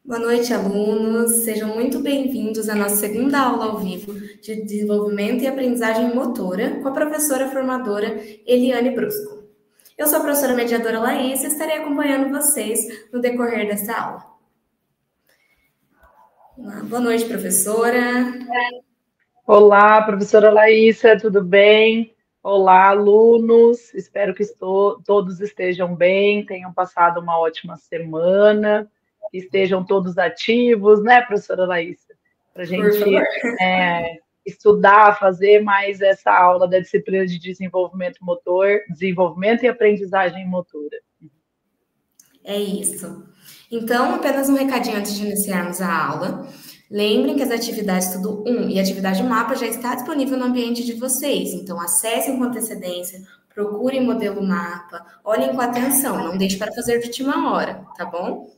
Boa noite, alunos. Sejam muito bem-vindos à nossa segunda aula ao vivo de desenvolvimento e aprendizagem motora com a professora formadora Eliane Brusco. Eu sou a professora mediadora Laís e estarei acompanhando vocês no decorrer dessa aula. Boa noite, professora. Olá, professora Laísa, tudo bem? Olá, alunos. Espero que todos estejam bem, tenham passado uma ótima semana, que estejam todos ativos, né, professora Laísa? Para a Por favor. gente estudar, fazer mais essa aula da disciplina de desenvolvimento motor, desenvolvimento e aprendizagem motora. É isso. Então, apenas um recadinho antes de iniciarmos a aula. Lembrem que as atividades Tudo 1 e atividade Mapa já está disponível no ambiente de vocês. Então, acessem com antecedência, procurem modelo mapa, olhem com atenção, não deixe para fazer de última hora, tá bom?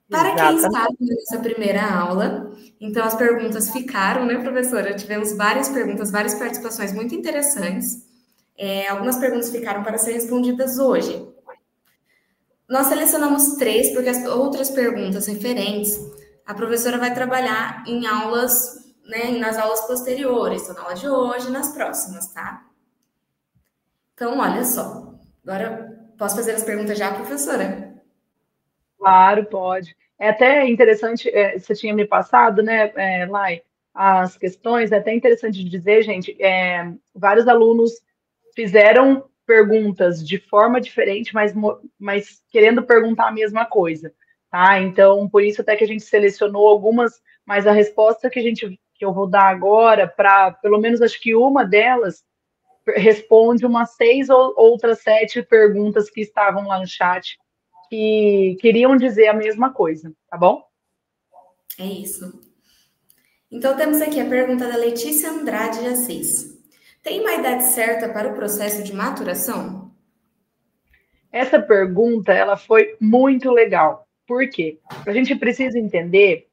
Para quem está Exatamente. nessa primeira aula, então as perguntas ficaram, né, professora? Tivemos várias perguntas, várias participações muito interessantes. Algumas perguntas ficaram para ser respondidas hoje. Nós selecionamos três, porque as outras perguntas referentes, a professora vai trabalhar em aulas, né, nas aulas posteriores, então na aula de hoje e nas próximas, tá? Então, olha só. Agora, posso fazer as perguntas já, professora? Claro, pode. É até interessante, você tinha me passado, né, Lai, as questões, é até interessante dizer, gente, vários alunos fizeram perguntas de forma diferente, mas querendo perguntar a mesma coisa, tá? Então, por isso até que a gente selecionou algumas, mas a resposta que eu vou dar agora, para pelo menos acho que uma delas, responde umas seis ou outras sete perguntas que estavam lá no chat que queriam dizer a mesma coisa, tá bom? É isso. Então, temos aqui a pergunta da Letícia Andrade de Assis. Tem uma idade certa para o processo de maturação? Essa pergunta, ela foi muito legal. Por quê? A gente precisa entender,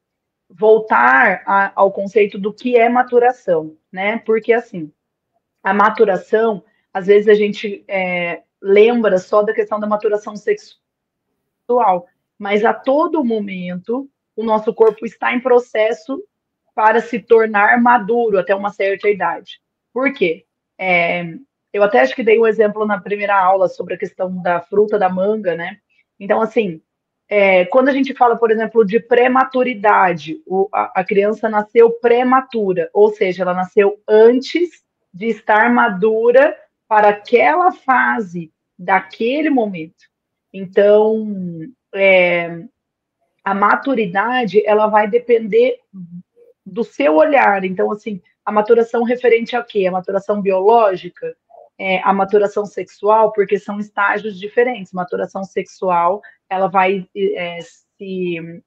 voltar ao conceito do que é maturação, né? Porque, assim, a maturação, às vezes a gente lembra só da questão da maturação sexual, mas a todo momento o nosso corpo está em processo para se tornar maduro até uma certa idade. Por quê? É, eu até acho que dei um exemplo na primeira aula sobre a questão da fruta da manga, né? Então, assim, quando a gente fala, por exemplo, de prematuridade, a criança nasceu prematura, ou seja, ela nasceu antes de estar madura para aquela fase daquele momento. Então, a maturidade ela vai depender do seu olhar. Então, assim, a maturação referente a quê? A maturação biológica, a maturação sexual, porque são estágios diferentes. Maturação sexual, ela vai se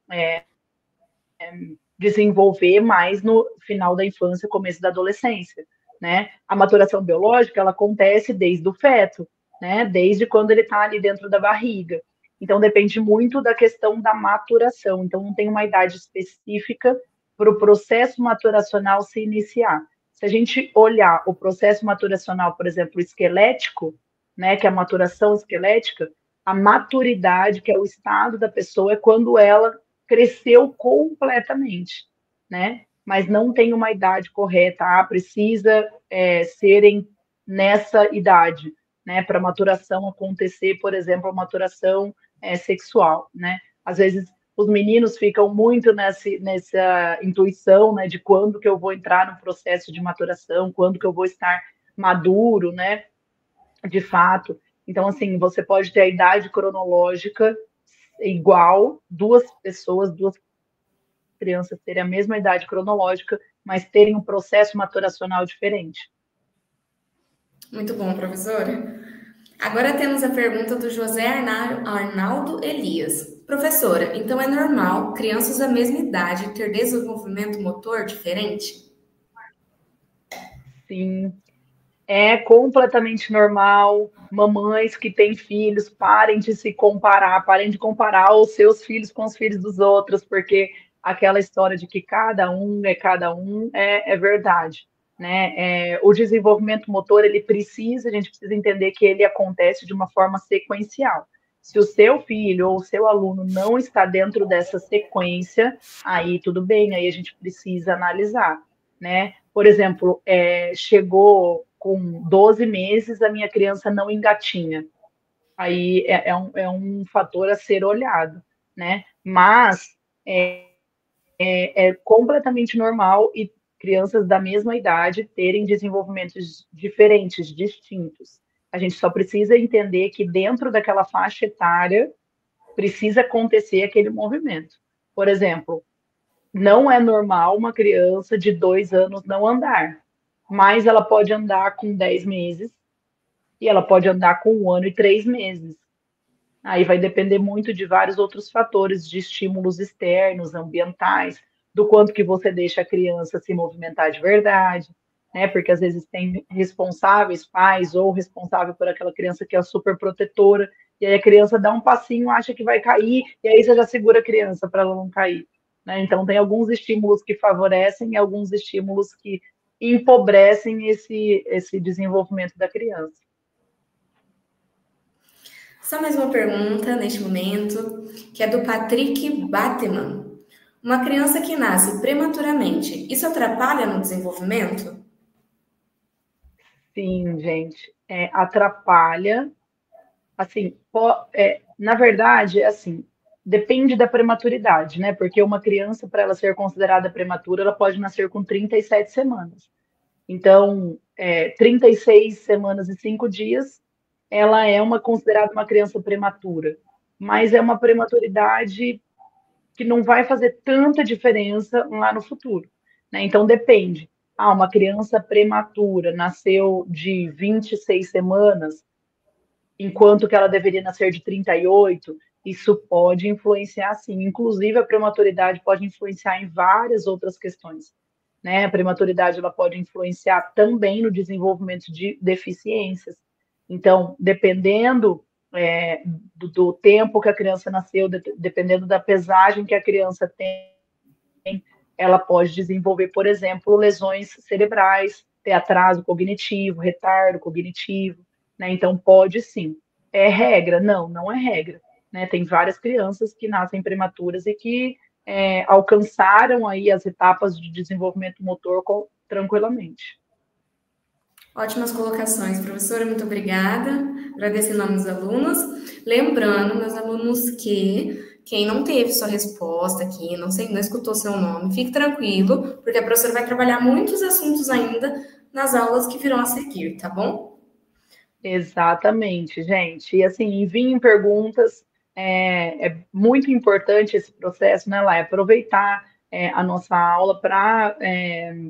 desenvolver mais no final da infância, começo da adolescência, né? A maturação biológica, ela acontece desde o feto, né? Desde quando ele está ali dentro da barriga. Então, depende muito da questão da maturação. Então, não tem uma idade específica para o processo maturacional se iniciar. Se a gente olhar o processo maturacional, por exemplo, esquelético, né, que é a maturação esquelética, a maturidade, que é o estado da pessoa, é quando ela cresceu completamente, né? Mas não tem uma idade correta, precisa serem nessa idade, né? Para maturação acontecer, por exemplo, a maturação sexual, né? Às vezes os meninos ficam muito nessa intuição, né, de quando que eu vou entrar no processo de maturação, quando que eu vou estar maduro, né, de fato. Então, assim, você pode ter a idade cronológica igual, duas pessoas, duas crianças terem a mesma idade cronológica, mas terem um processo maturacional diferente. Muito bom, professora. Agora temos a pergunta do José Arnaldo Elias. Professora, então é normal crianças da mesma idade ter desenvolvimento motor diferente? Sim, é completamente normal. Mamães que têm filhos, parem de se comparar, parem de comparar os seus filhos com os filhos dos outros, porque aquela história de que cada um é verdade, né? O desenvolvimento motor, ele precisa, a gente precisa entender que ele acontece de uma forma sequencial. Se o seu filho ou o seu aluno não está dentro dessa sequência, aí tudo bem, aí a gente precisa analisar, né? Por exemplo, chegou com 12 meses, a minha criança não engatinha. Aí é um fator a ser olhado, né? Mas é completamente normal e crianças da mesma idade terem desenvolvimentos diferentes, distintos. A gente só precisa entender que dentro daquela faixa etária precisa acontecer aquele movimento. Por exemplo, não é normal uma criança de 2 anos não andar, mas ela pode andar com 10 meses e ela pode andar com 1 ano e 3 meses. Aí vai depender muito de vários outros fatores, de estímulos externos, ambientais, do quanto que você deixa a criança se movimentar de verdade, né? Porque às vezes tem responsáveis, pais ou responsável por aquela criança que é super protetora, e aí a criança dá um passinho, acha que vai cair, e aí você já segura a criança para ela não cair, né? Então tem alguns estímulos que favorecem e alguns estímulos que empobrecem esse desenvolvimento da criança. Só mais uma pergunta neste momento, que é do Patrick Bateman. Uma criança que nasce prematuramente, isso atrapalha no desenvolvimento? Sim, gente, atrapalha. Assim, na verdade, assim, depende da prematuridade, né? Porque uma criança, para ela ser considerada prematura, ela pode nascer com 37 semanas. Então, 36 semanas e 5 dias, ela é considerada uma criança prematura. Mas é uma prematuridade que não vai fazer tanta diferença lá no futuro, né? Então, depende. Ah, uma criança prematura nasceu de 26 semanas, enquanto que ela deveria nascer de 38, isso pode influenciar sim. Inclusive, a prematuridade pode influenciar em várias outras questões, né? A prematuridade ela pode influenciar também no desenvolvimento de deficiências. Então, dependendo do tempo que a criança nasceu, dependendo da pesagem que a criança tem, ela pode desenvolver, por exemplo, lesões cerebrais, ter atraso cognitivo, retardo cognitivo, né? Então, pode sim. É regra? Não, não é regra. Né? Tem várias crianças que nascem prematuras e que alcançaram aí as etapas de desenvolvimento motor tranquilamente. Ótimas colocações, professora, muito obrigada. Agradeço em nome dos alunos. Lembrando, meus alunos, que quem não teve sua resposta aqui, não sei, não escutou seu nome, fique tranquilo, porque a professora vai trabalhar muitos assuntos ainda nas aulas que virão a seguir, tá bom? Exatamente, gente. E assim, enviem perguntas. É muito importante esse processo, né, Lá? Aproveitar a nossa aula para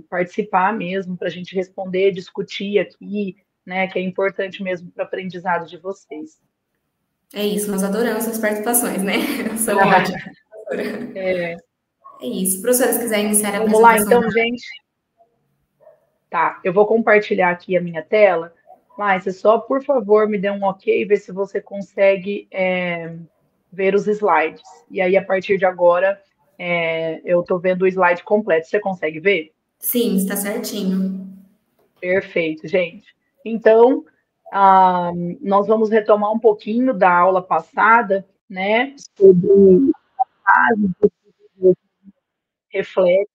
participar mesmo, para a gente responder, discutir aqui, né, que é importante mesmo para o aprendizado de vocês. É isso, nós adoramos as participações, né? São ótimas, professora. É, É isso. Professora, se quiser iniciar a vamos lá, apresentação. então, gente. Tá, eu vou compartilhar aqui a minha tela. Mas você só, por favor, me dê um ok, ver se você consegue ver os slides. E aí, a partir de agora, eu estou vendo o slide completo. Você consegue ver? Sim, está certinho. Perfeito, gente. Então, nós vamos retomar um pouquinho da aula passada, né, sobre fases do reflexo,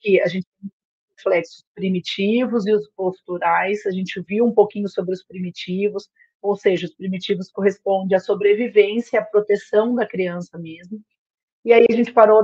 que a gente tem reflexos primitivos e os posturais. A gente viu um pouquinho sobre os primitivos, ou seja, os primitivos correspondem à sobrevivência, à proteção da criança mesmo. E aí a gente parou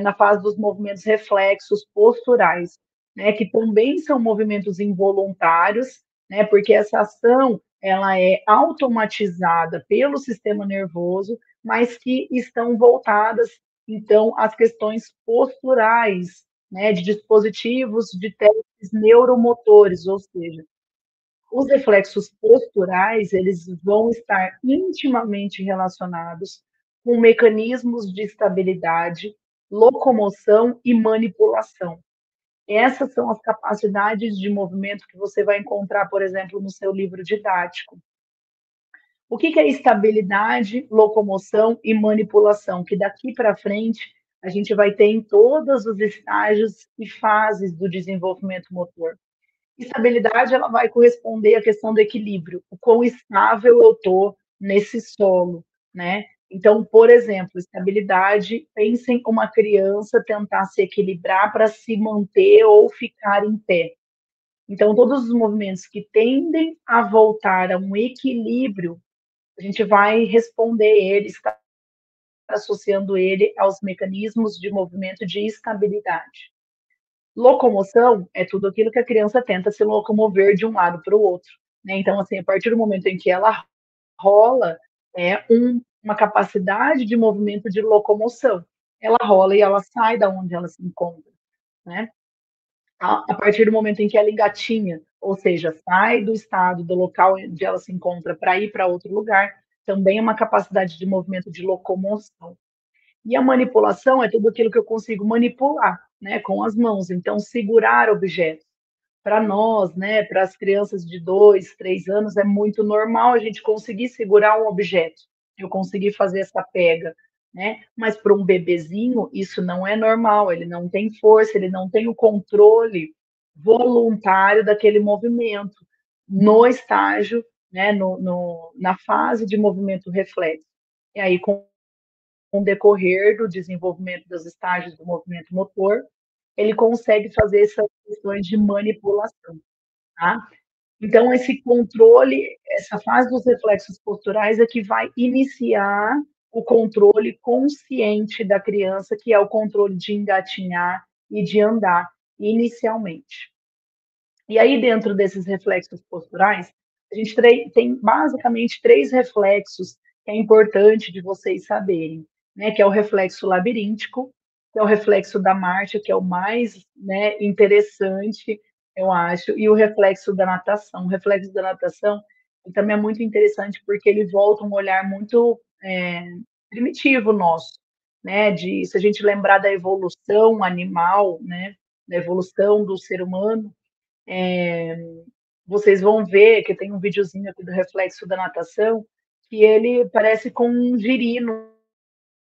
na fase dos movimentos reflexos posturais, né, que também são movimentos involuntários, né, porque essa ação ela é automatizada pelo sistema nervoso, mas que estão voltadas então às questões posturais, né, de dispositivos de testes neuromotores, ou seja, os reflexos posturais, eles vão estar intimamente relacionados com mecanismos de estabilidade, locomoção e manipulação. Essas são as capacidades de movimento que você vai encontrar, por exemplo, no seu livro didático. O que é estabilidade, locomoção e manipulação? Que daqui para frente a gente vai ter em todos os estágios e fases do desenvolvimento motor. Estabilidade, ela vai corresponder à questão do equilíbrio, o quão estável eu estou nesse solo, né? Então, por exemplo, estabilidade, pensem uma criança tentar se equilibrar para se manter ou ficar em pé. Então, todos os movimentos que tendem a voltar a um equilíbrio, a gente vai responder ele, está associando ele aos mecanismos de movimento de estabilidade. Locomoção é tudo aquilo que a criança tenta se locomover de um lado para o outro, né? Então, assim, a partir do momento em que ela rola, uma capacidade de movimento de locomoção. Ela rola e ela sai da onde ela se encontra, né? A partir do momento em que ela engatinha, ou seja, sai do estado, do local onde ela se encontra para ir para outro lugar, também é uma capacidade de movimento de locomoção. E a manipulação é tudo aquilo que eu consigo manipular, né, com as mãos. Então, segurar objetos. Para nós, né, para as crianças de 2, 3 anos, é muito normal a gente conseguir segurar um objeto. Eu conseguir fazer essa pega, né? Mas para um bebezinho, isso não é normal. Ele não tem força, ele não tem o controle voluntário daquele movimento no estágio, né, na fase de movimento reflexo. E aí, com o decorrer do desenvolvimento dos estágios do movimento motor, ele consegue fazer essas questões de manipulação, tá? Então, esse controle, essa fase dos reflexos posturais é que vai iniciar o controle consciente da criança, que é o controle de engatinhar e de andar inicialmente. E aí, dentro desses reflexos posturais, a gente tem basicamente 3 reflexos que é importante de vocês saberem, né? Que é o reflexo labiríntico, que é o reflexo da marcha, que é o mais, né, interessante, eu acho, e o reflexo da natação. O reflexo da natação ele também é muito interessante porque ele volta um olhar muito primitivo nosso, né? Se a gente lembrar da evolução animal, né? Da evolução do ser humano, é, vocês vão ver que tem um videozinho aqui do reflexo da natação, que ele parece com um girino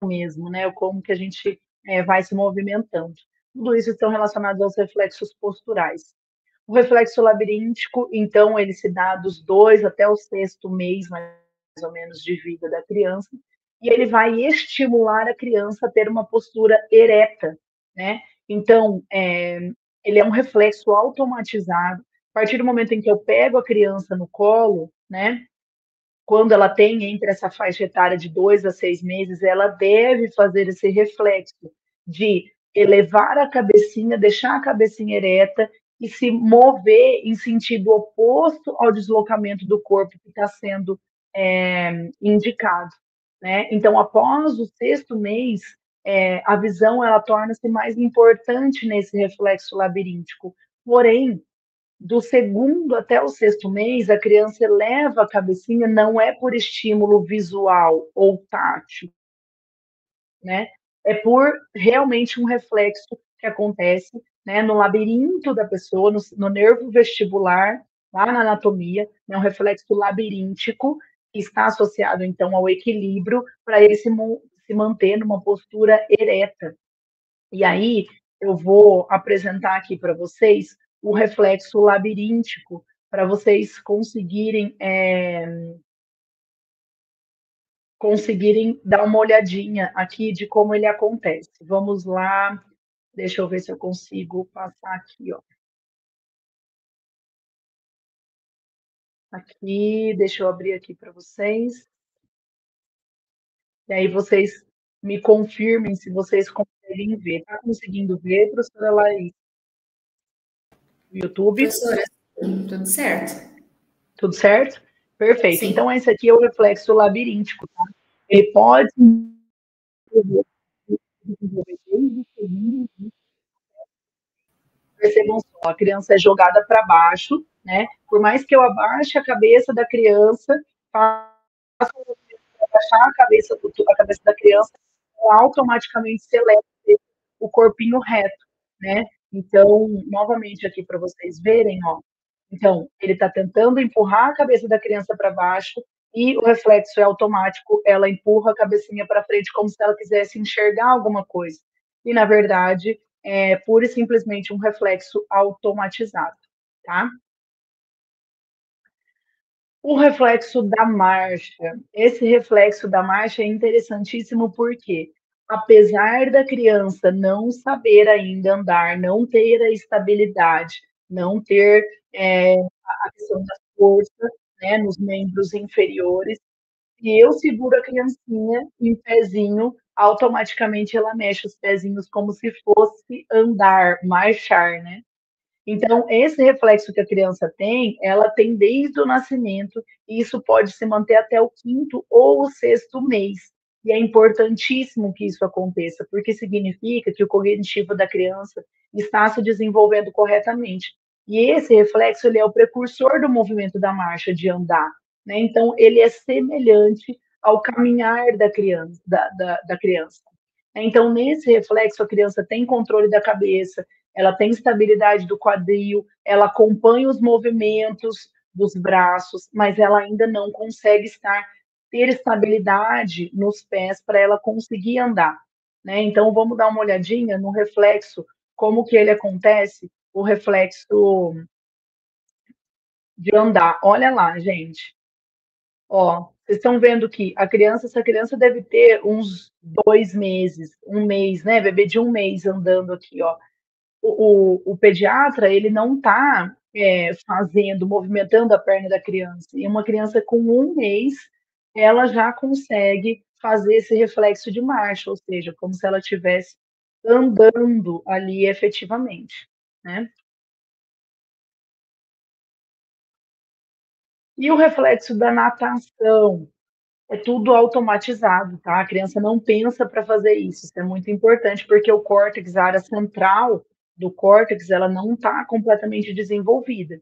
mesmo, né? Como que a gente vai se movimentando. Tudo isso estão relacionados aos reflexos posturais. O reflexo labiríntico, então, ele se dá dos 2 até o 6º mês, mais ou menos, de vida da criança, e ele vai estimular a criança a ter uma postura ereta, né? Então, ele é um reflexo automatizado. A partir do momento em que eu pego a criança no colo, né? Quando ela tem entre essa faixa etária de 2 a 6 meses, ela deve fazer esse reflexo de elevar a cabecinha, deixar a cabecinha ereta e se mover em sentido oposto ao deslocamento do corpo que está sendo indicado, né? Então, após o 6º mês, a visão ela torna-se mais importante nesse reflexo labiríntico. Porém, do 2º até o 6º mês, a criança eleva a cabecinha, não é por estímulo visual ou tátil, né? É por realmente um reflexo que acontece, né, no labirinto da pessoa, no nervo vestibular, lá na anatomia, é um reflexo labiríntico que está associado, então, ao equilíbrio para ele se manter numa postura ereta. E aí, eu vou apresentar aqui para vocês o reflexo labiríntico, para vocês conseguirem dar uma olhadinha aqui de como ele acontece. Vamos lá, deixa eu ver se eu consigo passar aqui, ó. Aqui, deixa eu abrir aqui para vocês. E aí vocês me confirmem se vocês conseguem ver. Está conseguindo ver, professora Laís? No YouTube? Professora, tudo certo? Tudo certo? Perfeito. Sim. Então, esse aqui é o reflexo labiríntico, tá? Ele pode desenvolver desde o segundo. Percebam só, a criança é jogada para baixo, né? Por mais que eu abaixe a cabeça da criança, faça abaixar a cabeça da criança, ela automaticamente se eleva o corpinho reto, né? Então, novamente aqui para vocês verem, ó. Então, ele está tentando empurrar a cabeça da criança para baixo e o reflexo é automático, ela empurra a cabecinha para frente como se ela quisesse enxergar alguma coisa. E, na verdade, é pura e simplesmente um reflexo automatizado. tá? O reflexo da marcha. Esse reflexo da marcha é interessantíssimo porque, apesar da criança não saber ainda andar, não ter a estabilidade, não ter a questão da força, né, nos membros inferiores, e eu seguro a criancinha em pezinho, automaticamente ela mexe os pezinhos como se fosse andar, marchar, né? Então, esse reflexo que a criança tem, ela tem desde o nascimento, e isso pode se manter até o quinto ou o sexto mês. E é importantíssimo que isso aconteça, porque significa que o cognitivo da criança está se desenvolvendo corretamente. E esse reflexo, ele é o precursor do movimento da marcha, de andar, né? Então, ele é semelhante ao caminhar da criança, da criança. Então, nesse reflexo, a criança tem controle da cabeça, ela tem estabilidade do quadril, ela acompanha os movimentos dos braços, mas ela ainda não consegue ter estabilidade nos pés para ela conseguir andar, né? Então vamos dar uma olhadinha no reflexo, como que ele acontece, o reflexo de andar. Olha lá, gente. Ó, vocês estão vendo que essa criança deve ter uns 2 meses, um mês, né? Bebê de um mês andando aqui, ó. O pediatra, ele não está movimentando a perna da criança. E uma criança com um mês, ela já consegue fazer esse reflexo de marcha, ou seja, como se ela estivesse andando ali efetivamente, né? E o reflexo da natação é tudo automatizado, tá? A criança não pensa para fazer isso. Isso é muito importante porque o córtex, a área central do córtex, ela não está completamente desenvolvida.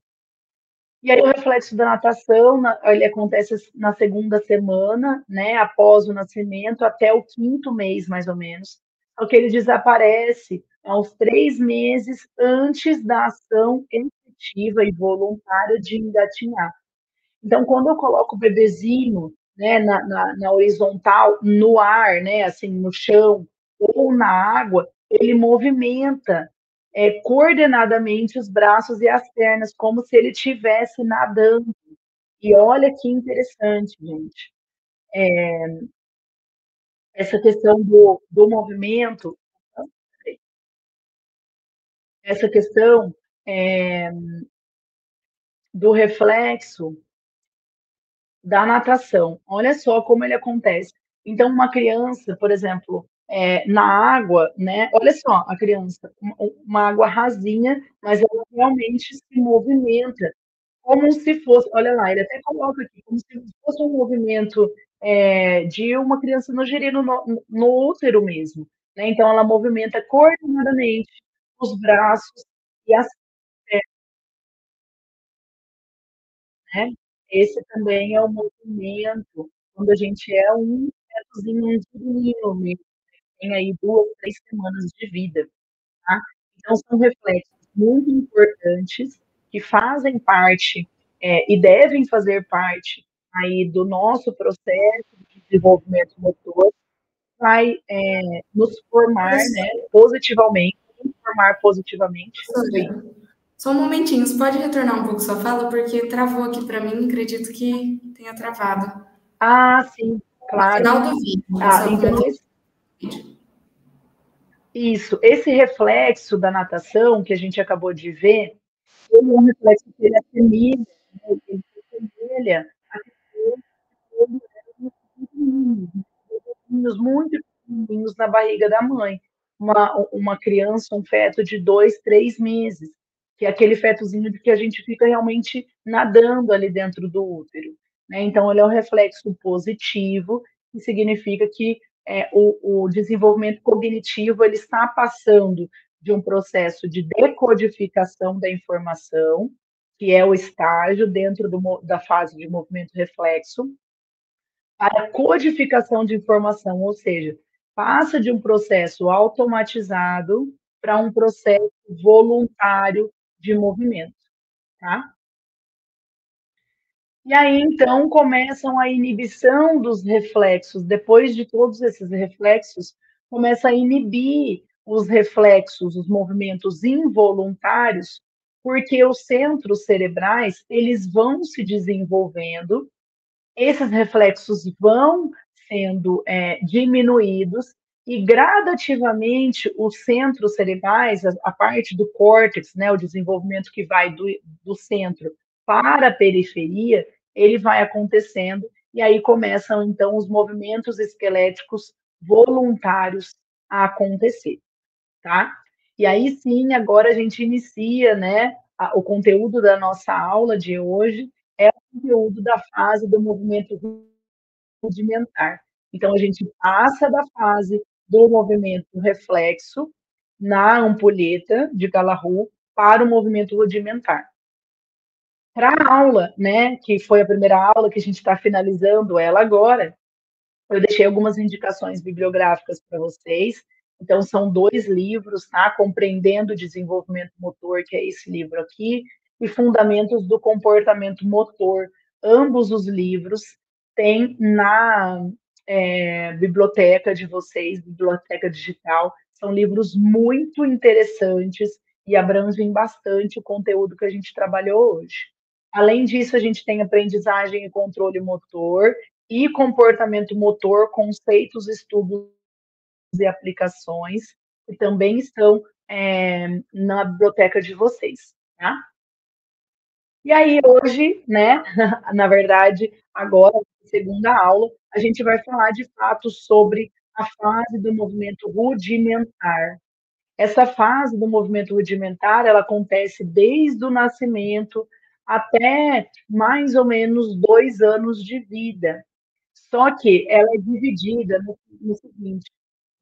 E aí o reflexo da natação, ele acontece na segunda semana, né, após o nascimento, até o quinto mês, mais ou menos. Só que ele desaparece aos 3 meses antes da ação efetiva e voluntária de engatinhar. Então, quando eu coloco o bebezinho, né, na horizontal, no ar, né, assim, no chão ou na água, ele movimenta coordenadamente os braços e as pernas, como se ele estivesse nadando. E olha que interessante, gente. Essa questão do movimento, essa questão é, do reflexo da natação. Olha só como ele acontece. Então, uma criança, por exemplo, na água, né? Olha só, a criança, uma água rasinha, mas ela realmente se movimenta como se fosse. Olha lá, ele até coloca aqui, como se fosse um movimento de uma criança no girino, no útero mesmo. Né? Então, ela movimenta coordenadamente os braços e as né? Esse também é o movimento quando a gente é um fetozinho, um menino mesmo, tem aí 2, 3 semanas de vida, tá? Então são reflexos muito importantes que fazem parte, e devem fazer parte aí do nosso processo de desenvolvimento motor, vai, nos formar, né, positivamente, informar positivamente. Oi. Só um momentinho, você pode retornar um pouco sua fala, porque travou aqui para mim, acredito que tenha travado. Ah, sim, No claro. final do vídeo, você Ah, só então comentou no vídeo. isso, esse reflexo da natação que a gente acabou de ver, ele é um reflexo que ele assemelha, né, ele se assemelha a quando éramos pequenininhos, muito pequenininhos na barriga da mãe. Uma criança, um feto de 2, 3 meses, que é aquele fetozinho de que a gente fica realmente nadando ali dentro do útero. Né? Então, ele é um reflexo positivo, que significa que o desenvolvimento cognitivo ele está passando de um processo de decodificação da informação, que é o estágio dentro da fase de movimento reflexo, para codificação de informação, ou seja, passa de um processo automatizado para um processo voluntário de movimento, tá? E aí, então, começam a inibição dos reflexos. Depois de todos esses reflexos, começa a inibir os reflexos, os movimentos involuntários, porque os centros cerebrais, eles vão se desenvolvendo, esses reflexos vão sendo diminuídos e gradativamente os centros cerebrais, a parte do córtex, né, o desenvolvimento que vai do centro para a periferia, ele vai acontecendo e aí começam então os movimentos esqueléticos voluntários a acontecer, tá? E aí sim, agora a gente inicia, né, o conteúdo da nossa aula de hoje é o conteúdo da fase do movimento rudimentar. Então, a gente passa da fase do movimento reflexo na ampulheta de Galahu para o movimento rudimentar. Para a aula, né, que foi a primeira aula que a gente está finalizando ela agora, eu deixei algumas indicações bibliográficas para vocês. Então, são 2 livros, tá? Compreendendo o Desenvolvimento Motor, que é esse livro aqui, e Fundamentos do Comportamento Motor. Ambos os livros têm na biblioteca de vocês, biblioteca digital. São livros muito interessantes e abrangem bastante o conteúdo que a gente trabalhou hoje. Além disso, a gente tem aprendizagem e controle motor, e comportamento motor, conceitos, estudos e aplicações, que também estão na biblioteca de vocês, tá? E aí, hoje, né, na verdade, agora, na segunda aula, a gente vai falar de fato sobre a fase do movimento rudimentar. Essa fase do movimento rudimentar, ela acontece desde o nascimento até mais ou menos 2 anos de vida. Só que ela é dividida no seguinte: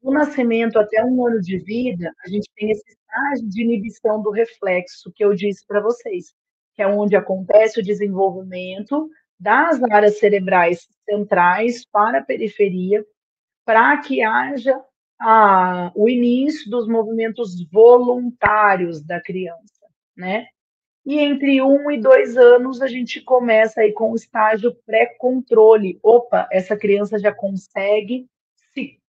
do nascimento até 1 ano de vida, a gente tem esse estágio de inibição do reflexo que eu disse para vocês, que é onde acontece o desenvolvimento das áreas cerebrais centrais para a periferia, para que haja o início dos movimentos voluntários da criança, né? E entre 1 e 2 anos a gente começa aí com o estágio pré-controle. Opa, essa criança já consegue se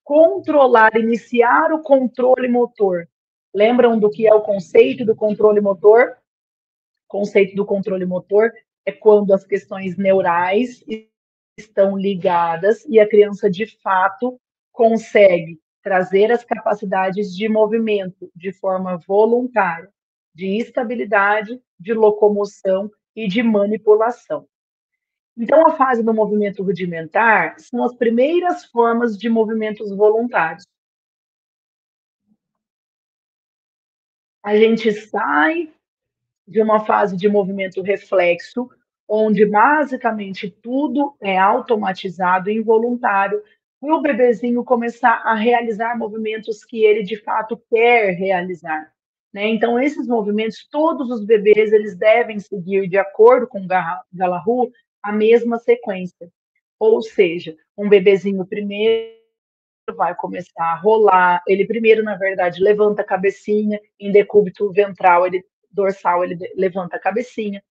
controlar, iniciar o controle motor. Lembram do que é o conceito do controle motor? O conceito do controle motor é quando as questões neurais estão ligadas e a criança de fato consegue trazer as capacidades de movimento de forma voluntária, de estabilidade, de locomoção e de manipulação. Então, a fase do movimento rudimentar são as primeiras formas de movimentos voluntários. A gente sai de uma fase de movimento reflexo, onde basicamente tudo é automatizado e involuntário, e o bebezinho começar a realizar movimentos que ele de fato quer realizar, né? Então, esses movimentos, todos os bebês, eles devem seguir, de acordo com Galahu, a mesma sequência. Ou seja, um bebezinho primeiro vai começar a rolar. Ele primeiro, na verdade, levanta a cabecinha, em decúbito ventral, dorsal, ele levanta a cabecinha,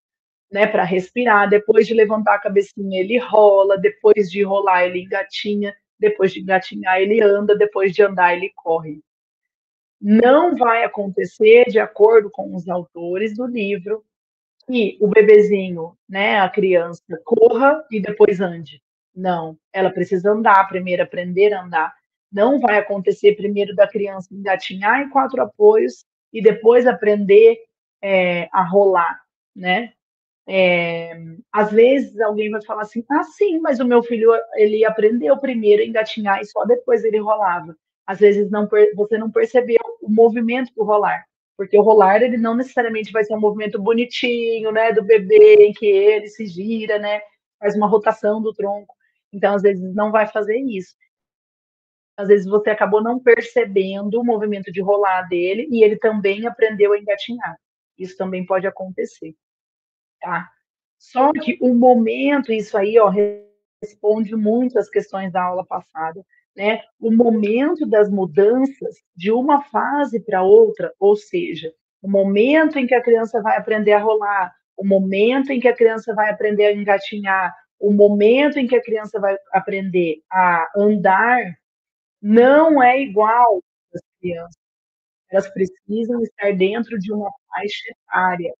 né, para respirar. Depois de levantar a cabecinha, ele rola. Depois de rolar, ele engatinha. Depois de engatinhar, ele anda. Depois de andar, ele corre. Não vai acontecer, de acordo com os autores do livro, que o bebezinho, né, a criança, corra e depois ande. Não, ela precisa andar primeiro, aprender a andar. Não vai acontecer primeiro da criança engatinhar em 4 apoios e depois aprender a rolar, né? Às vezes alguém vai falar assim, ah, sim, mas o meu filho ele aprendeu primeiro a engatinhar e só depois ele rolava. Às vezes você não percebeu o movimento do rolar, porque o rolar ele não necessariamente vai ser um movimento bonitinho, né, do bebê em que ele se gira, né, faz uma rotação do tronco. Então às vezes não vai fazer isso. Às vezes você acabou não percebendo o movimento de rolar dele e ele também aprendeu a engatinhar. Isso também pode acontecer, tá? Só que o momento, isso aí, ó, responde muito às questões da aula passada, né? O momento das mudanças de uma fase para outra, ou seja, o momento em que a criança vai aprender a rolar, o momento em que a criança vai aprender a engatinhar, o momento em que a criança vai aprender a andar, não é igual para as crianças. Elas precisam estar dentro de uma faixa etária,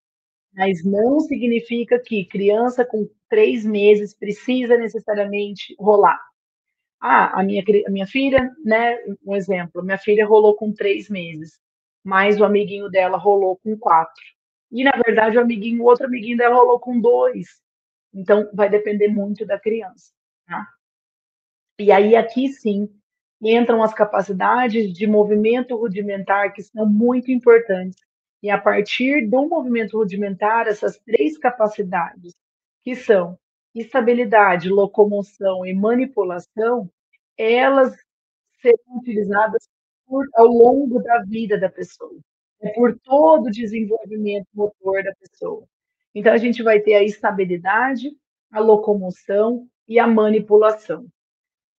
mas não significa que criança com 3 meses precisa necessariamente rolar. Ah, a minha filha, né, um exemplo, minha filha rolou com 3 meses, mas o amiguinho dela rolou com 4. E, na verdade, o outro amiguinho dela rolou com 2. Então, vai depender muito da criança, tá? E aí, aqui sim, entram as capacidades de movimento rudimentar, que são muito importantes. E a partir do movimento rudimentar, essas 3 capacidades, que são estabilidade, locomoção e manipulação, elas serão utilizadas ao longo da vida da pessoa, por todo o desenvolvimento motor da pessoa. Então, a gente vai ter a estabilidade, a locomoção e a manipulação.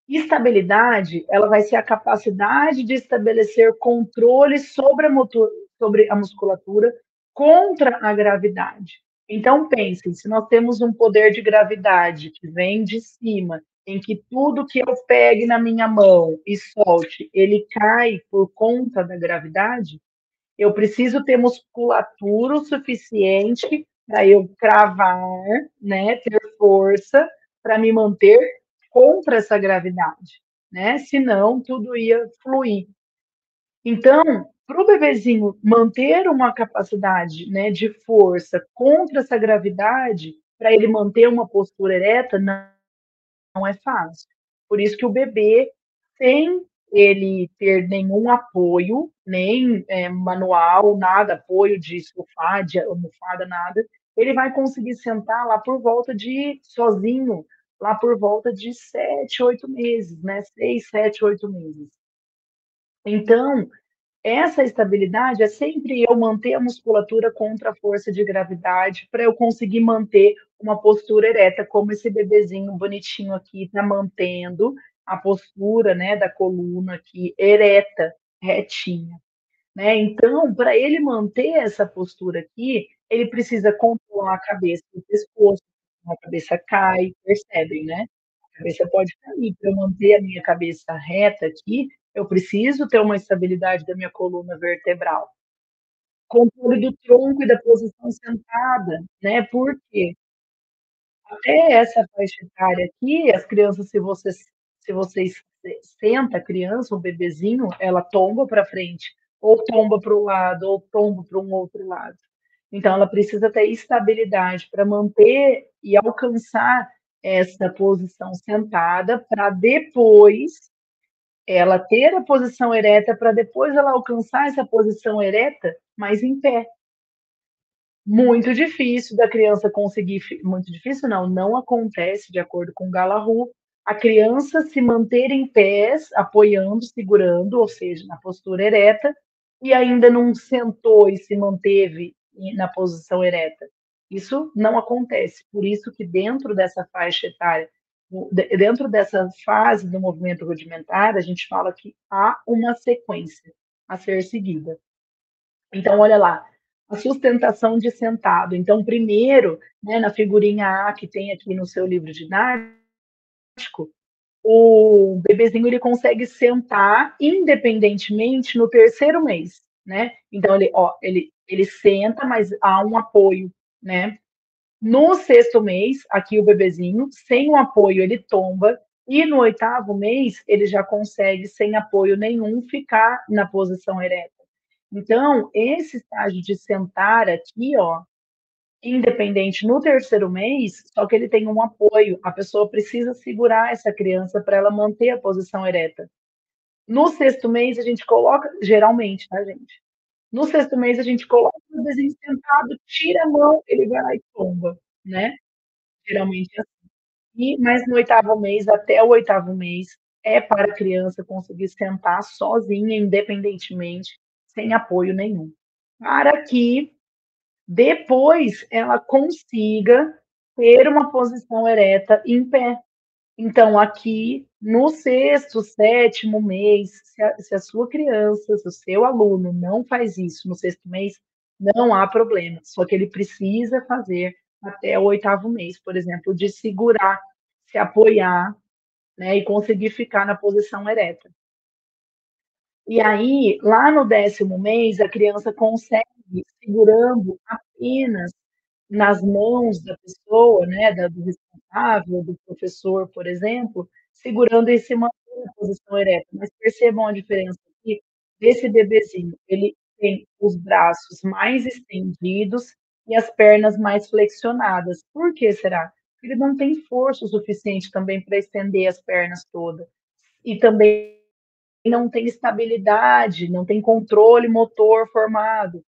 Estabilidade, ela vai ser a capacidade de estabelecer controle sobre a musculatura contra a gravidade. Então, pensem, se nós temos um poder de gravidade que vem de cima, em que tudo que eu pegue na minha mão e solte, ele cai por conta da gravidade, eu preciso ter musculatura o suficiente para eu cravar, né, ter força para me manter contra essa gravidade, né? Senão tudo ia fluir. Então, para o bebezinho manter uma capacidade, né, de força contra essa gravidade, para ele manter uma postura ereta, não é fácil. Por isso que o bebê, sem ele ter nenhum apoio, nem manual, nada, apoio de sofá, de almofada, nada, ele vai conseguir sentar lá por volta de, sozinho, lá por volta de 7, 8 meses, né? 6, 7, 8 meses. Então, essa estabilidade é sempre eu manter a musculatura contra a força de gravidade para eu conseguir manter uma postura ereta, como esse bebezinho bonitinho aqui está mantendo a postura, né, da coluna aqui ereta, retinha, né? Então, para ele manter essa postura aqui, ele precisa controlar a cabeça e o pescoço, a cabeça cai, percebem, né? A cabeça pode cair. Para eu manter a minha cabeça reta aqui, eu preciso ter uma estabilidade da minha coluna vertebral. Controle do tronco e da posição sentada, né? Porque até essa faixa etária aqui, as crianças, se vocês senta a criança, o bebezinho, ela tomba para frente, ou tomba para o lado, ou tomba para um outro lado. Então, ela precisa ter estabilidade para manter e alcançar essa posição sentada, para depois ela ter a posição ereta, para depois ela alcançar essa posição ereta, mas em pé. Muito difícil da criança conseguir, muito difícil não, não acontece de acordo com Galahu, a criança se manter em pés, apoiando, segurando, ou seja, na postura ereta, e ainda não sentou e se manteve na posição ereta. Isso não acontece. Por isso que dentro dessa faixa etária, dentro dessa fase do movimento rudimentar, a gente fala que há uma sequência a ser seguida. Então, olha lá, a sustentação de sentado. Então, primeiro, né, na figurinha A que tem aqui no seu livro didático, o bebezinho ele consegue sentar independentemente no terceiro mês, né? Então, ele senta, mas há um apoio, né? No sexto mês, aqui o bebezinho, sem o apoio, ele tomba, e no oitavo mês, ele já consegue, sem apoio nenhum, ficar na posição ereta. Então, esse estágio de sentar aqui, ó, independente no terceiro mês, só que ele tem um apoio. A pessoa precisa segurar essa criança para ela manter a posição ereta. No sexto mês, a gente coloca, geralmente, tá, gente? No sexto mês, a gente coloca o bebezinho sentado, tira a mão, ele vai lá e tomba, né? Geralmente é assim. Mas no oitavo mês, até o oitavo mês, é para a criança conseguir sentar sozinha, independentemente, sem apoio nenhum. Para que depois ela consiga ter uma posição ereta em pé. Então, aqui no sexto, sétimo mês, se a sua criança, se o seu aluno não faz isso no sexto mês, não há problema. Só que ele precisa fazer até o oitavo mês, por exemplo, de segurar, se apoiar, né, e conseguir ficar na posição ereta. E aí, lá no décimo mês, a criança consegue segurando apenas nas mãos da pessoa, né, do responsável, do professor, por exemplo, segurando e se mantendo na posição ereta. Mas percebam a diferença aqui desse bebezinho, ele tem os braços mais estendidos e as pernas mais flexionadas. Por que será? Porque ele não tem força o suficiente também para estender as pernas todas. E também não tem estabilidade, não tem controle motor formado.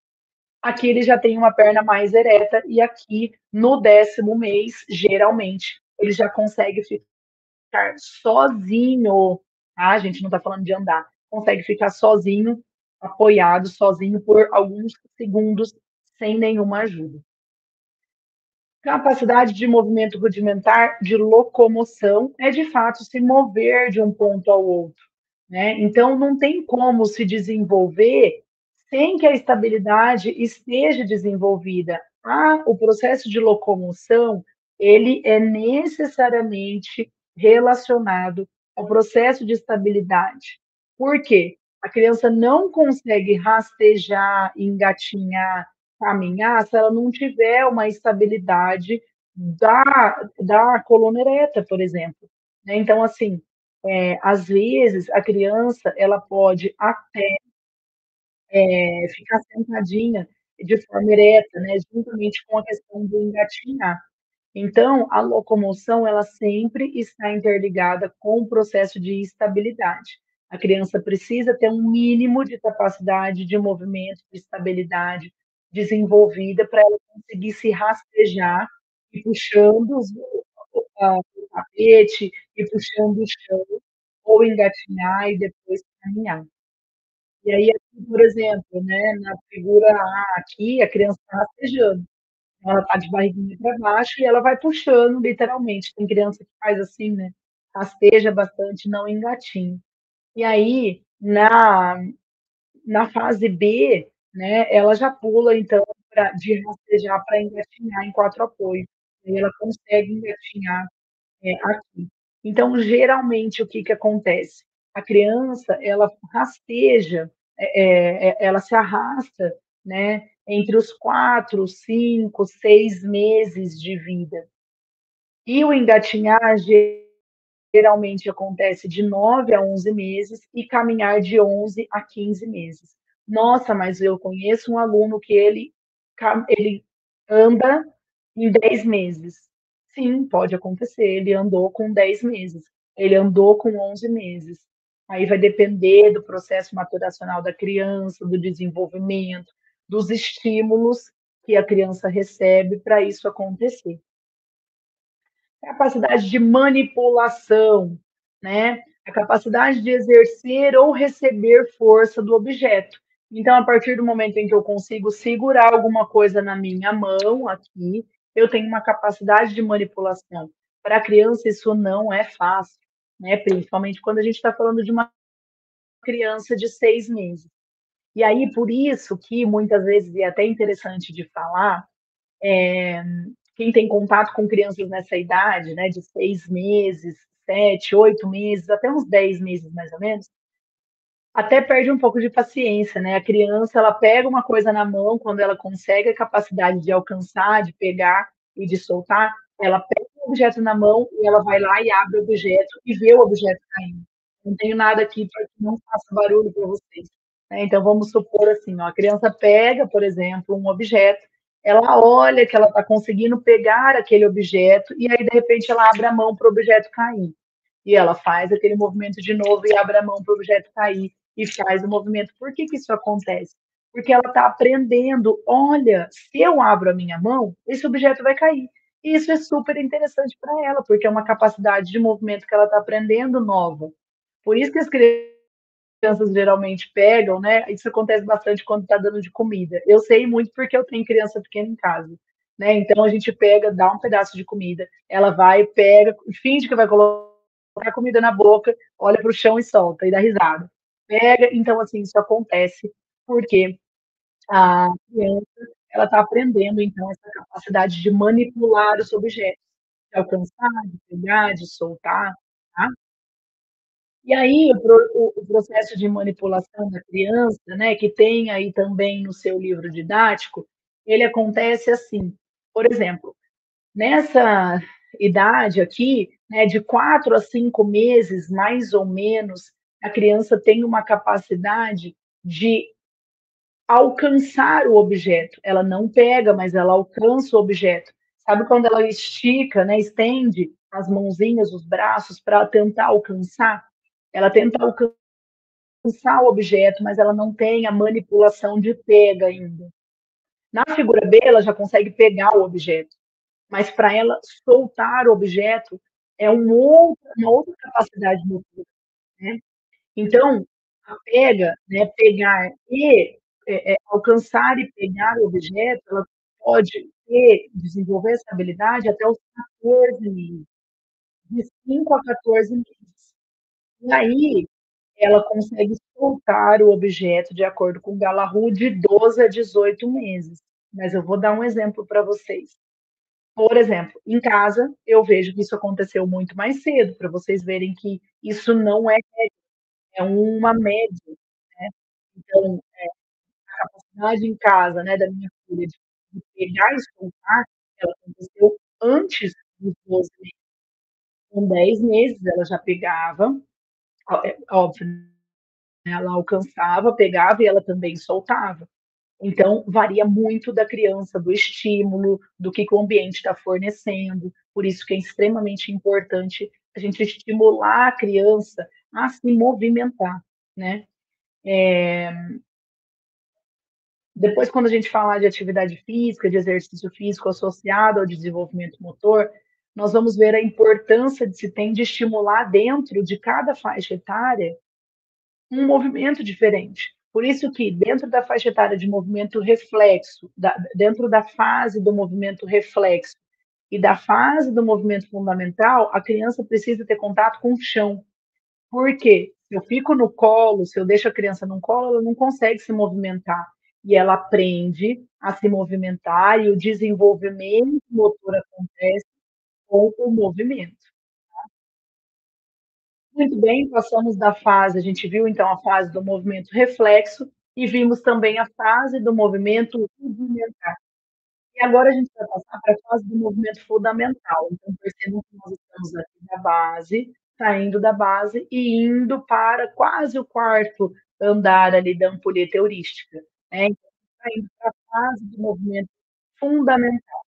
Aqui ele já tem uma perna mais ereta e aqui no 10º mês, geralmente, ele já consegue ficar sozinho, tá? A gente não está falando de andar, consegue ficar sozinho, apoiado, sozinho por alguns segundos, sem nenhuma ajuda. Capacidade de movimento rudimentar de locomoção é de fato se mover de um ponto ao outro, né? Então não tem como se desenvolver sem que a estabilidade esteja desenvolvida. O processo de locomoção, ele é necessariamente relacionado ao processo de estabilidade. Por quê? A criança não consegue rastejar, engatinhar, caminhar se ela não tiver uma estabilidade da coluna ereta, por exemplo. Né? Então, assim, às vezes a criança ela pode até ficar sentadinha de forma ereta, né? Juntamente com a questão do engatinhar. Então, a locomoção ela sempre está interligada com o processo de estabilidade. A criança precisa ter um mínimo de capacidade de movimento, de estabilidade desenvolvida para ela conseguir se rastejar e puxando o tapete e puxando o chão, ou engatinhar e depois caminhar. E aí, aqui, por exemplo, né, na figura A aqui, a criança está rastejando. Ela tá de barriguinha para baixo e ela vai puxando, literalmente. Tem criança que faz assim, né? Rasteja bastante, não engatinha. E aí, na fase B, né, ela já pula, então, de rastejar para engatinhar em 4 apoios. E ela consegue engatinhar aqui. Então, geralmente, o que que acontece? A criança, ela rasteja, ela se arrasta, né, entre os 4, 5, 6 meses de vida. E o engatinhar geralmente acontece de 9 a 11 meses e caminhar de 11 a 15 meses. Nossa, mas eu conheço um aluno que ele anda em 10 meses. Sim, pode acontecer. Ele andou com 10 meses. Ele andou com 11 meses. Aí vai depender do processo maturacional da criança, do desenvolvimento, dos estímulos que a criança recebe para isso acontecer. Capacidade de manipulação, né? A capacidade de exercer ou receber força do objeto. Então, a partir do momento em que eu consigo segurar alguma coisa na minha mão, aqui, eu tenho uma capacidade de manipulação. Para a criança, isso não é fácil, né? Principalmente quando a gente está falando de uma criança de 6 meses. E aí, por isso que muitas vezes, e é até interessante de falar, quem tem contato com crianças nessa idade, né, de 6 meses, 7, 8 meses, até uns 10 meses mais ou menos, até perde um pouco de paciência, né? A criança, ela pega uma coisa na mão, quando ela consegue a capacidade de alcançar, de pegar e de soltar, ela pega o objeto na mão e ela vai lá e abre o objeto e vê o objeto caindo. Não tenho nada aqui para que não faça barulho para vocês. Né? Então, vamos supor assim, ó, a criança pega, por exemplo, um objeto, ela olha que ela está conseguindo pegar aquele objeto e aí, de repente, ela abre a mão para o objeto cair. E ela faz aquele movimento de novo e abre a mão para o objeto cair e faz o movimento. Por que que isso acontece? Porque ela está aprendendo, olha, se eu abro a minha mão, esse objeto vai cair. E isso é super interessante para ela, porque é uma capacidade de movimento que ela está aprendendo nova. Por isso que as crianças geralmente pegam, né? Isso acontece bastante quando está dando de comida. Eu sei muito porque eu tenho criança pequena em casa. Né? Então a gente pega, dá um pedaço de comida, ela vai, pega, finge que vai colocar a comida na boca, olha para o chão e solta, e dá risada. Pega, então assim, isso acontece porque a criança ela está aprendendo então essa capacidade de manipular os objetos, de alcançar, de pegar, de soltar, tá? E aí, o processo de manipulação da criança, né, que tem aí também no seu livro didático, ele acontece assim. Por exemplo, nessa idade aqui, né, de 4 a 5 meses, mais ou menos, a criança tem uma capacidade de alcançar o objeto. Ela não pega, mas ela alcança o objeto. Sabe quando ela estica, né, estende as mãozinhas, os braços para tentar alcançar? Ela tenta alcançar o objeto, mas ela não tem a manipulação de pega ainda. Na figura B, ela já consegue pegar o objeto, mas para ela soltar o objeto é uma outra capacidade motora, né? Então, a pega, né, pegar e alcançar e pegar o objeto, ela pode desenvolver essa habilidade até os 14 meses, de 5 a 14 meses. E aí, ela consegue soltar o objeto de acordo com o Galahu de 12 a 18 meses. Mas eu vou dar um exemplo para vocês. Por exemplo, em casa, eu vejo que isso aconteceu muito mais cedo, para vocês verem que isso não é uma média, né. Então, a capacidade em casa, né, da minha filha de pegar e soltar, ela aconteceu antes dos 12 meses. Com 10 meses ela já pegava, óbvio, né, ela alcançava, pegava e ela também soltava. Então, varia muito da criança, do estímulo, do que o ambiente está fornecendo. Por isso que é extremamente importante a gente estimular a criança a se movimentar, né. Depois, quando a gente falar de atividade física, de exercício físico associado ao desenvolvimento motor, nós vamos ver a importância de se tem de estimular dentro de cada faixa etária um movimento diferente. Por isso que dentro da faixa etária de movimento reflexo, dentro da fase do movimento reflexo e da fase do movimento fundamental, a criança precisa ter contato com o chão. Por quê? Se eu fico no colo, se eu deixo a criança no colo, ela não consegue se movimentar. E ela aprende a se movimentar e o desenvolvimento motor acontece com o movimento. Muito bem, passamos da fase, a gente viu então a fase do movimento reflexo e vimos também a fase do movimento rudimentar. E agora a gente vai passar para a fase do movimento fundamental. Então percebam que nós estamos aqui da base, saindo da base e indo para quase o quarto andar ali da ampulheta heurística, né. Então, está indo para a fase do movimento fundamental.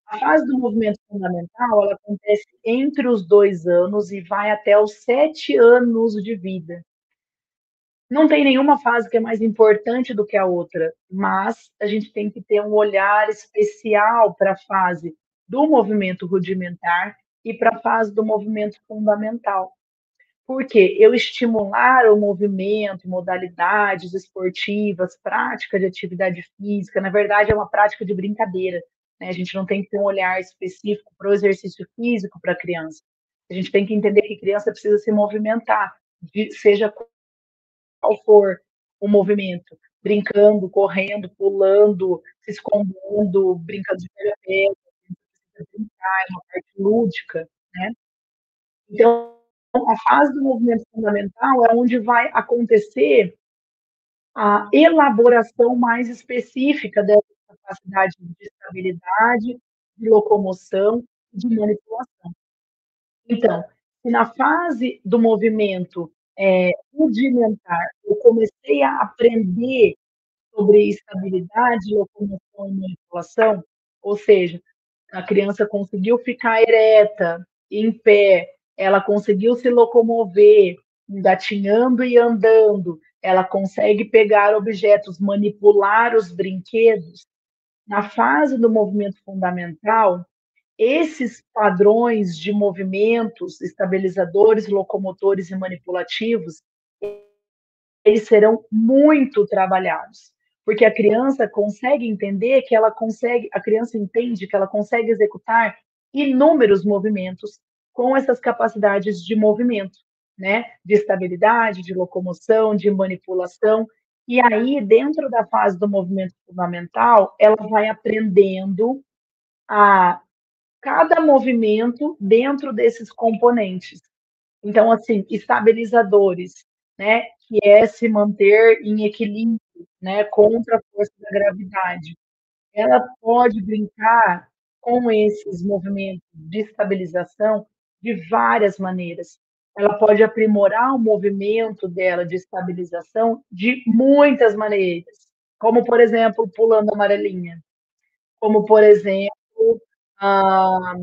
A fase do movimento fundamental, ela acontece entre os 2 anos e vai até os 7 anos de vida. Não tem nenhuma fase que é mais importante do que a outra, mas a gente tem que ter um olhar especial para a fase do movimento rudimentar e para a fase do movimento fundamental. Porque eu estimular o movimento, modalidades esportivas, prática de atividade física, na verdade é uma prática de brincadeira, né, a gente não tem que ter um olhar específico para o exercício físico para a criança. A gente tem que entender que criança precisa se movimentar, seja qual for o movimento, brincando, correndo, pulando, se escondendo, brincando de pega-pega, precisa brincar, é uma parte lúdica, né. Então, a fase do movimento fundamental é onde vai acontecer a elaboração mais específica dessa capacidade de estabilidade, de locomoção e de manipulação. Então, se na fase do movimento, rudimentar, eu comecei a aprender sobre estabilidade, locomoção e manipulação, ou seja, a criança conseguiu ficar ereta, em pé, ela conseguiu se locomover, engatinhando e andando, ela consegue pegar objetos, manipular os brinquedos. Na fase do movimento fundamental, esses padrões de movimentos estabilizadores, locomotores e manipulativos, eles serão muito trabalhados, porque a criança consegue entender que ela consegue a criança entende que ela consegue executar inúmeros movimentos com essas capacidades de movimento, né, de estabilidade, de locomoção, de manipulação. E aí, dentro da fase do movimento fundamental, ela vai aprendendo a cada movimento dentro desses componentes. Então, assim, estabilizadores, né, que é se manter em equilíbrio, né, contra a força da gravidade. Ela pode brincar com esses movimentos de estabilização de várias maneiras. Ela pode aprimorar o movimento dela de estabilização de muitas maneiras, como, por exemplo, pulando amarelinha, como, por exemplo, ah,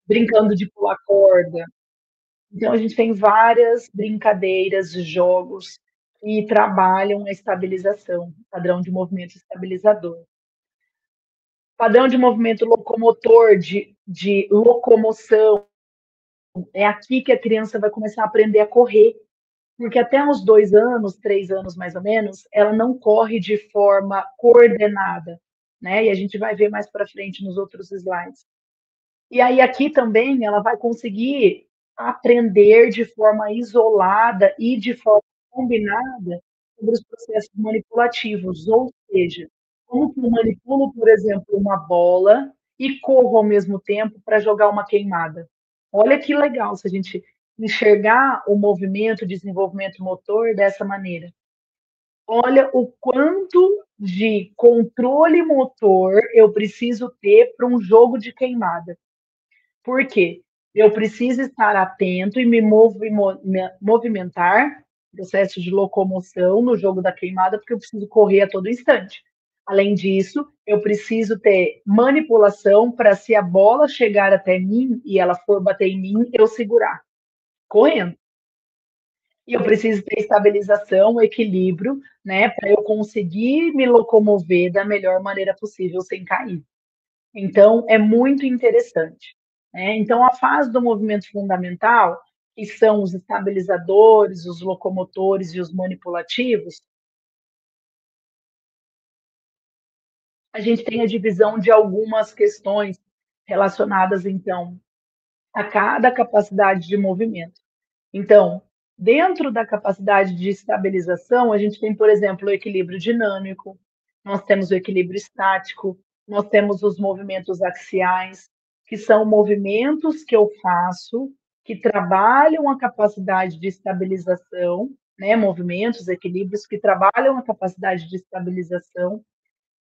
brincando de pular corda. Então, a gente tem várias brincadeiras, jogos que trabalham a estabilização, padrão de movimento estabilizador. Padrão de movimento locomotor, de locomoção, é aqui que a criança vai começar a aprender a correr, porque até uns 2 anos, 3 anos mais ou menos, ela não corre de forma coordenada, né? E a gente vai ver mais para frente nos outros slides. E aí aqui também ela vai conseguir aprender de forma isolada e de forma combinada sobre os processos manipulativos, ou seja, como que eu manipulo, por exemplo, uma bola e corro ao mesmo tempo para jogar uma queimada. Olha que legal se a gente enxergar o movimento, o desenvolvimento motor dessa maneira. Olha o quanto de controle motor eu preciso ter para um jogo de queimada. Por quê? Eu preciso estar atento e me movimentar, processo de locomoção no jogo da queimada, porque eu preciso correr a todo instante. Além disso, eu preciso ter manipulação para, se a bola chegar até mim e ela for bater em mim, eu segurar, correndo. E eu preciso ter estabilização, equilíbrio, né, para eu conseguir me locomover da melhor maneira possível sem cair. Então, é muito interessante, né. Então, a fase do movimento fundamental, que são os estabilizadores, os locomotores e os manipulativos, a gente tem a divisão de algumas questões relacionadas, então, a cada capacidade de movimento. Então, dentro da capacidade de estabilização, a gente tem, por exemplo, o equilíbrio dinâmico, nós temos o equilíbrio estático, nós temos os movimentos axiais, que são movimentos que eu faço que trabalham a capacidade de estabilização, né? Movimentos, equilíbrios que trabalham a capacidade de estabilização.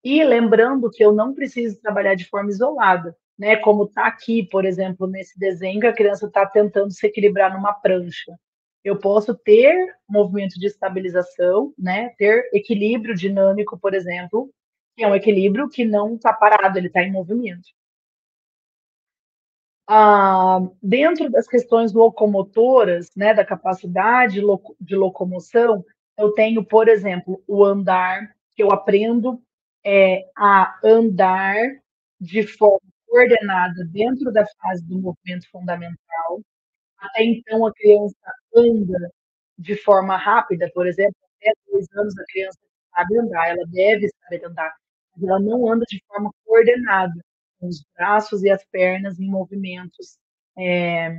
E lembrando que eu não preciso trabalhar de forma isolada, né? Como está aqui, por exemplo, nesse desenho, que a criança está tentando se equilibrar numa prancha. Eu posso ter movimento de estabilização, né? Ter equilíbrio dinâmico, por exemplo, que é um equilíbrio que não está parado, ele está em movimento. Dentro das questões locomotoras, né, da capacidade de locomoção, eu tenho, por exemplo, o andar, que eu aprendo a andar de forma coordenada dentro da fase do movimento fundamental. Até então, a criança anda de forma rápida, por exemplo, até 2 anos a criança sabe andar, ela deve saber andar, mas ela não anda de forma coordenada, com os braços e as pernas em movimentos, eh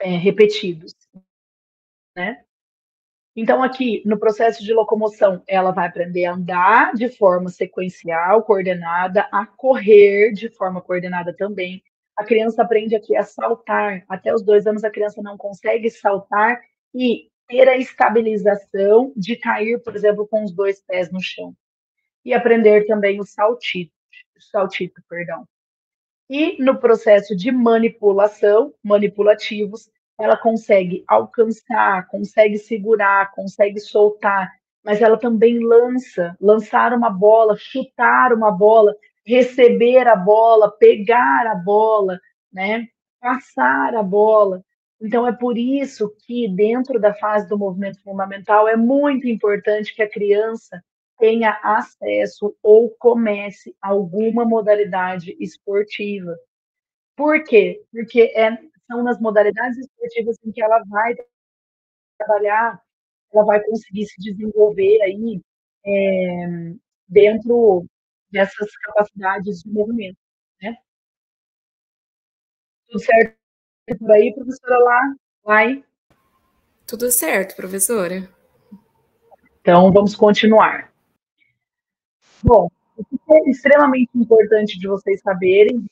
repetidos, né. Então aqui, no processo de locomoção, ela vai aprender a andar de forma sequencial, coordenada, a correr de forma coordenada também. A criança aprende aqui a saltar. Até os 2 anos a criança não consegue saltar e ter a estabilização de cair, por exemplo, com os 2 pés no chão. E aprender também o saltito, perdão. E no processo de manipulação, manipulativos, ela consegue alcançar, consegue segurar, consegue soltar, mas ela também lançar uma bola, chutar uma bola, receber a bola, pegar a bola, né, passar a bola. Então é por isso que dentro da fase do movimento fundamental é muito importante que a criança tenha acesso ou comece alguma modalidade esportiva. Por quê? Porque são nas modalidades esportivas em que ela vai trabalhar, ela vai conseguir se desenvolver aí, dentro dessas capacidades de movimento, né. Tudo certo por aí, professora Lai? Tudo certo, professora. Então vamos continuar. Bom, o que é extremamente importante de vocês saberem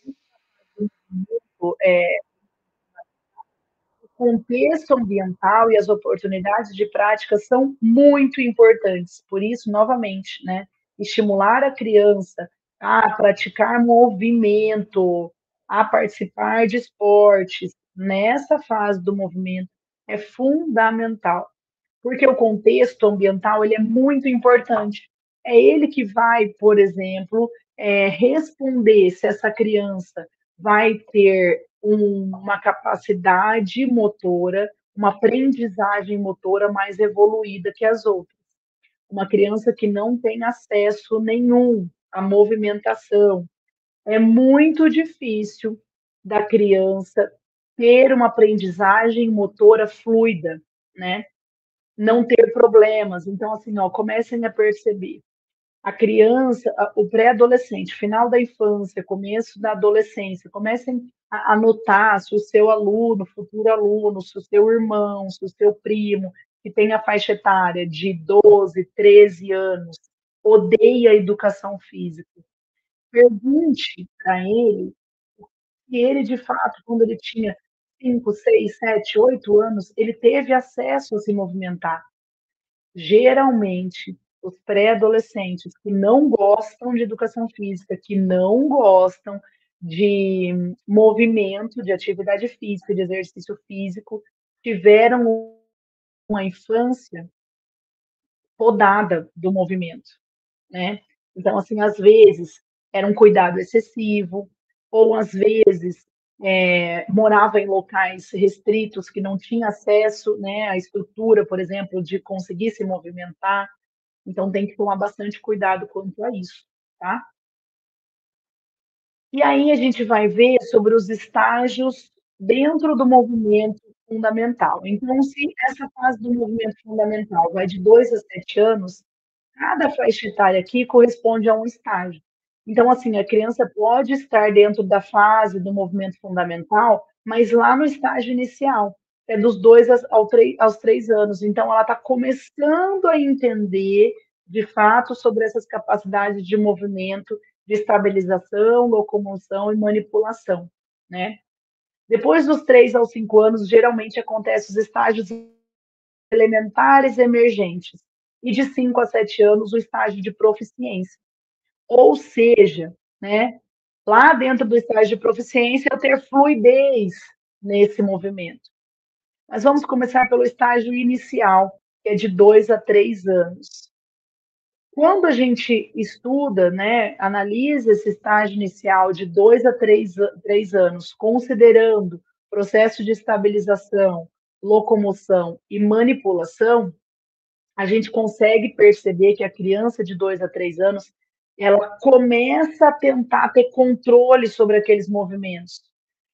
contexto ambiental e as oportunidades de prática são muito importantes. Por isso, novamente, né, estimular a criança a praticar movimento, a participar de esportes nessa fase do movimento é fundamental, porque o contexto ambiental ele é muito importante. É ele que vai, por exemplo, responder se essa criança vai ter uma capacidade motora, uma aprendizagem motora mais evoluída que as outras. Uma criança que não tem acesso nenhum à movimentação, é muito difícil da criança ter uma aprendizagem motora fluida, né? Não ter problemas. Então, assim, ó, comecem a perceber. A criança, o pré-adolescente, final da infância, começo da adolescência, comecem a notar se o seu aluno, futuro aluno, se o seu irmão, se o seu primo, que tem a faixa etária de 12, 13 anos, odeia a educação física. Pergunte para ele se ele, de fato, quando ele tinha 5, 6, 7, 8 anos, ele teve acesso a se movimentar. Geralmente, os pré-adolescentes que não gostam de educação física, que não gostam de movimento, de atividade física, de exercício físico, tiveram uma infância podada do movimento, né? Então, assim, às vezes era um cuidado excessivo, ou às vezes morava em locais restritos que não tinha acesso, né, à estrutura, por exemplo, de conseguir se movimentar. Então, tem que tomar bastante cuidado quanto a isso, tá? E aí a gente vai ver sobre os estágios dentro do movimento fundamental. Então, se essa fase do movimento fundamental vai de 2 a 7 anos, cada faixa etária aqui corresponde a um estágio. Então, assim, a criança pode estar dentro da fase do movimento fundamental, mas lá no estágio inicial, é dos 2 aos 3 anos. Então, ela está começando a entender, de fato, sobre essas capacidades de movimento, de estabilização, locomoção e manipulação, né? Depois dos 3 aos 5 anos, geralmente acontecem os estágios elementares emergentes. E de 5 a 7 anos, o estágio de proficiência. Ou seja, né, lá dentro do estágio de proficiência, eu ter fluidez nesse movimento. Mas vamos começar pelo estágio inicial, que é de 2 a 3 anos. Quando a gente estuda, né, analisa esse estágio inicial de 2 a 3 anos, considerando processo de estabilização, locomoção e manipulação, a gente consegue perceber que a criança de 2 a 3 anos, ela começa a tentar ter controle sobre aqueles movimentos.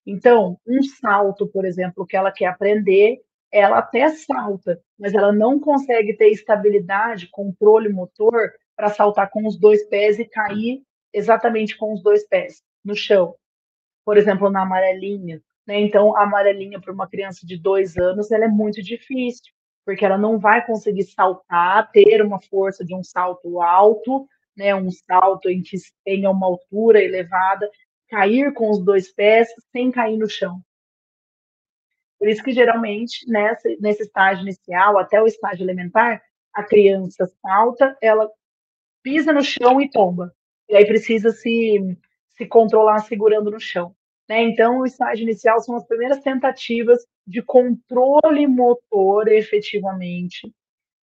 Então, um salto, por exemplo, que ela quer aprender, ela até salta, mas ela não consegue ter estabilidade, controle motor para saltar com os 2 pés e cair exatamente com os 2 pés no chão. Por exemplo, na amarelinha, né? Então, a amarelinha para uma criança de 2 anos, ela é muito difícil, porque ela não vai conseguir saltar, ter uma força de um salto alto, né? Um salto em que tenha uma altura elevada, cair com os 2 pés sem cair no chão. Por isso que, geralmente, nesse estágio inicial, até o estágio elementar, a criança salta, ela pisa no chão e tomba. E aí precisa se controlar segurando no chão. Né? Então, o estágio inicial são as primeiras tentativas de controle motor, efetivamente,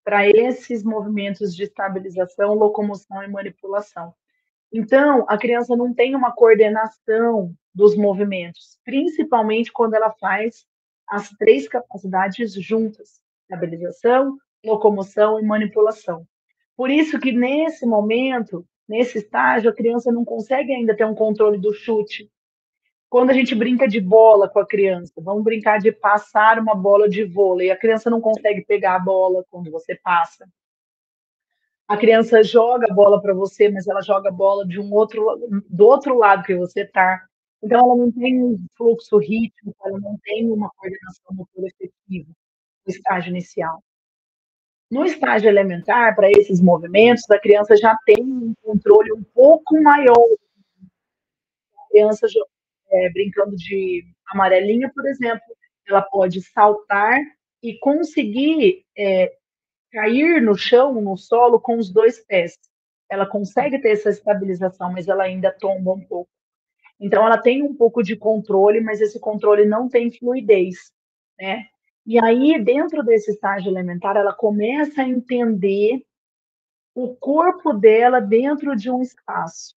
para esses movimentos de estabilização, locomoção e manipulação. Então, a criança não tem uma coordenação dos movimentos, principalmente quando ela faz as 3 capacidades juntas: estabilização, locomoção e manipulação. Por isso que nesse momento, nesse estágio, a criança não consegue ainda ter um controle do chute. Quando a gente brinca de bola com a criança, vamos brincar de passar uma bola de vôlei, a criança não consegue pegar a bola quando você passa. A criança joga a bola para você, mas ela joga a bola do outro lado que você está. Então, ela não tem um fluxo rítmico, ela não tem uma coordenação motora efetiva no estágio inicial. No estágio elementar, para esses movimentos, a criança já tem um controle um pouco maior. A criança brincando de amarelinha, por exemplo, ela pode saltar e conseguir cair no chão, no solo, com os dois pés. Ela consegue ter essa estabilização, mas ela ainda tomba um pouco. Então, ela tem um pouco de controle, mas esse controle não tem fluidez, né? E aí, dentro desse estágio elementar, ela começa a entender o corpo dela dentro de um espaço.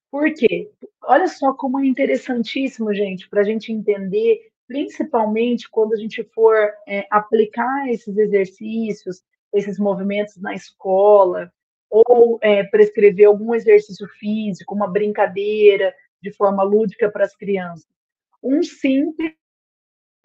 Por quê? Olha só como é interessantíssimo, gente, para a gente entender, principalmente quando a gente for aplicar esses exercícios, esses movimentos na escola, ou prescrever algum exercício físico, uma brincadeira de forma lúdica para as crianças. Um simples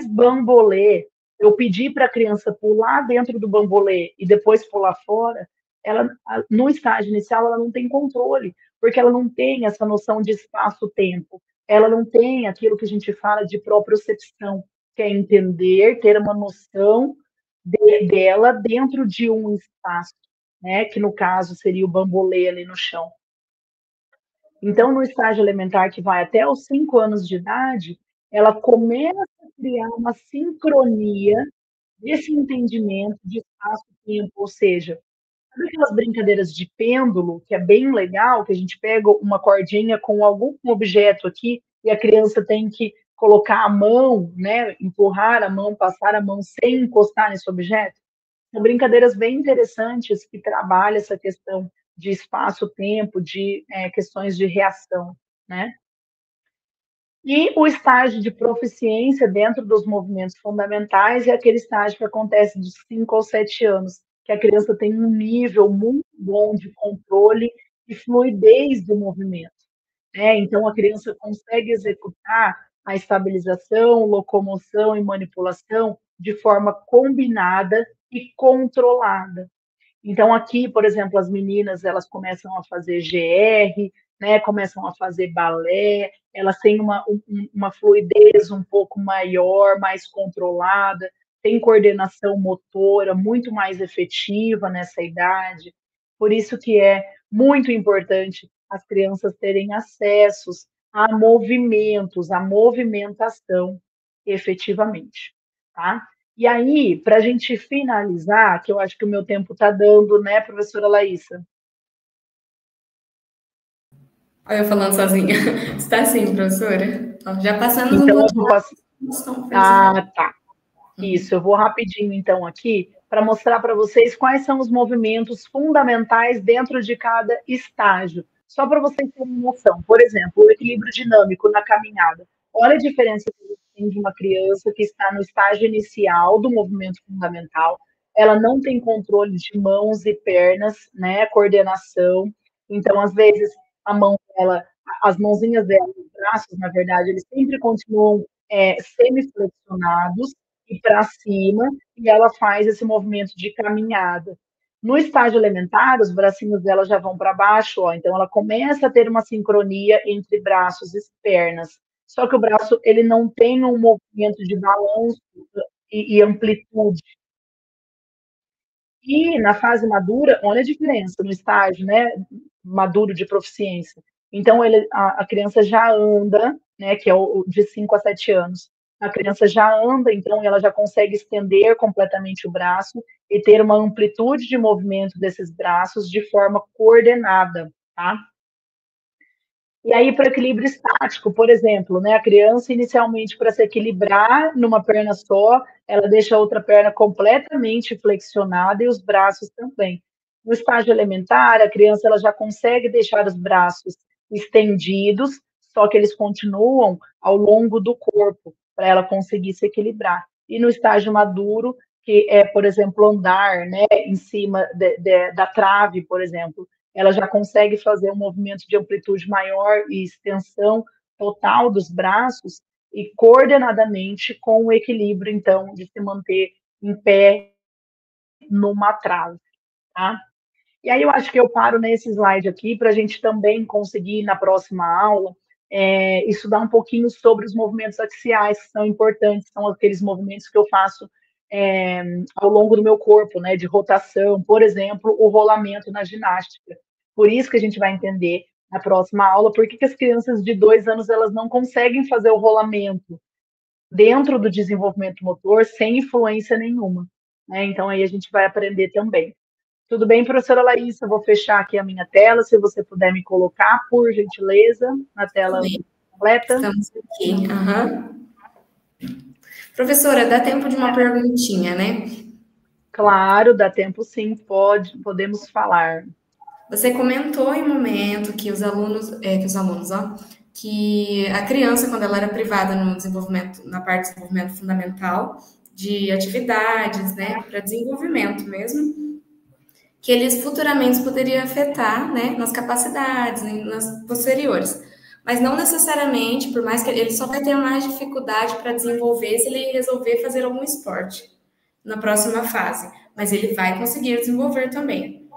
bambolê, eu pedir para a criança pular dentro do bambolê e depois pular fora, ela, no estágio inicial, ela não tem controle, porque ela não tem essa noção de espaço-tempo, ela não tem aquilo que a gente fala de propriocepção, que é entender, ter uma noção dela dentro de um espaço, né, que no caso seria o bambolê ali no chão. Então, no estágio elementar, que vai até os 5 anos de idade, ela começa a criar uma sincronia desse entendimento de espaço-tempo, ou seja, sabe aquelas brincadeiras de pêndulo, que é bem legal, que a gente pega uma cordinha com algum objeto aqui e a criança tem que colocar a mão, né, empurrar a mão, passar a mão sem encostar nesse objeto? São brincadeiras bem interessantes que trabalham essa questão de espaço-tempo, de questões de reação, né? E o estágio de proficiência dentro dos movimentos fundamentais é aquele estágio que acontece de 5 aos 7 anos, que a criança tem um nível muito bom de controle e fluidez do movimento, né? Então, a criança consegue executar a estabilização, locomoção e manipulação de forma combinada e controlada. Então, aqui, por exemplo, as meninas elas começam a fazer GR, né, começam a fazer balé, elas têm uma fluidez um pouco maior, mais controlada, têm coordenação motora muito mais efetiva nessa idade. Por isso que é muito importante as crianças terem acessos a movimentos, a movimentação efetivamente, tá? E aí, para a gente finalizar, que eu acho que o meu tempo está dando, né, professora Laísa? Olha eu falando sozinha. Está sim, professora. Ó, já passamos um Então, eu pouquinho. vou passar. Ah, tá. Isso, eu vou rapidinho, então, aqui, para mostrar para vocês quais são os movimentos fundamentais dentro de cada estágio. Só para vocês terem noção. Por exemplo, o equilíbrio dinâmico na caminhada. Olha a diferença que a gente tem de uma criança que está no estágio inicial do movimento fundamental. Ela não tem controle de mãos e pernas, né? Coordenação. Então, às vezes, a mão dela, as mãozinhas dela, os braços, na verdade, eles sempre continuam semiflexionados e para cima, e ela faz esse movimento de caminhada. No estágio elementar, os bracinhos dela já vão para baixo, ó, então ela começa a ter uma sincronia entre braços e pernas. Só que o braço ele não tem um movimento de balanço e amplitude. E na fase madura, olha a diferença no estágio, né, maduro de proficiência. Então, a criança já anda, né, que é o de 5 a 7 anos. A criança já anda, então ela já consegue estender completamente o braço e ter uma amplitude de movimento desses braços de forma coordenada, tá? E aí, para equilíbrio estático, por exemplo, né, a criança, inicialmente, para se equilibrar numa perna só, ela deixa a outra perna completamente flexionada e os braços também. No estágio elementar, a criança ela já consegue deixar os braços estendidos, só que eles continuam ao longo do corpo, para ela conseguir se equilibrar. E no estágio maduro, que é, por exemplo, andar, né, em cima da trave, por exemplo, ela já consegue fazer um movimento de amplitude maior e extensão total dos braços e coordenadamente com o equilíbrio, então, de se manter em pé numa trave, tá? E aí eu acho que eu paro nesse slide aqui para a gente também conseguir, na próxima aula, estudar um pouquinho sobre os movimentos axiais, que são importantes, são aqueles movimentos que eu faço ao longo do meu corpo, né, de rotação, por exemplo, o rolamento na ginástica. Por isso que a gente vai entender na próxima aula por que as crianças de 2 anos elas não conseguem fazer o rolamento dentro do desenvolvimento motor sem influência nenhuma, né? Então, aí a gente vai aprender também. Tudo bem, professora Laísa? Vou fechar aqui a minha tela, se você puder me colocar, por gentileza, na Tudo tela bem. completa. Estamos aqui. Uhum. Professora, dá tempo de uma perguntinha, né? Claro, dá tempo sim, podemos falar. Você comentou em um momento ó, que a criança, quando ela era privada no desenvolvimento, na parte de desenvolvimento fundamental, de atividades, né, para desenvolvimento mesmo, que eles futuramente poderiam afetar, né, nas capacidades, nas posteriores. Mas não necessariamente, por mais que ele só vai ter mais dificuldade para desenvolver se ele resolver fazer algum esporte na próxima fase. Mas ele vai conseguir desenvolver também.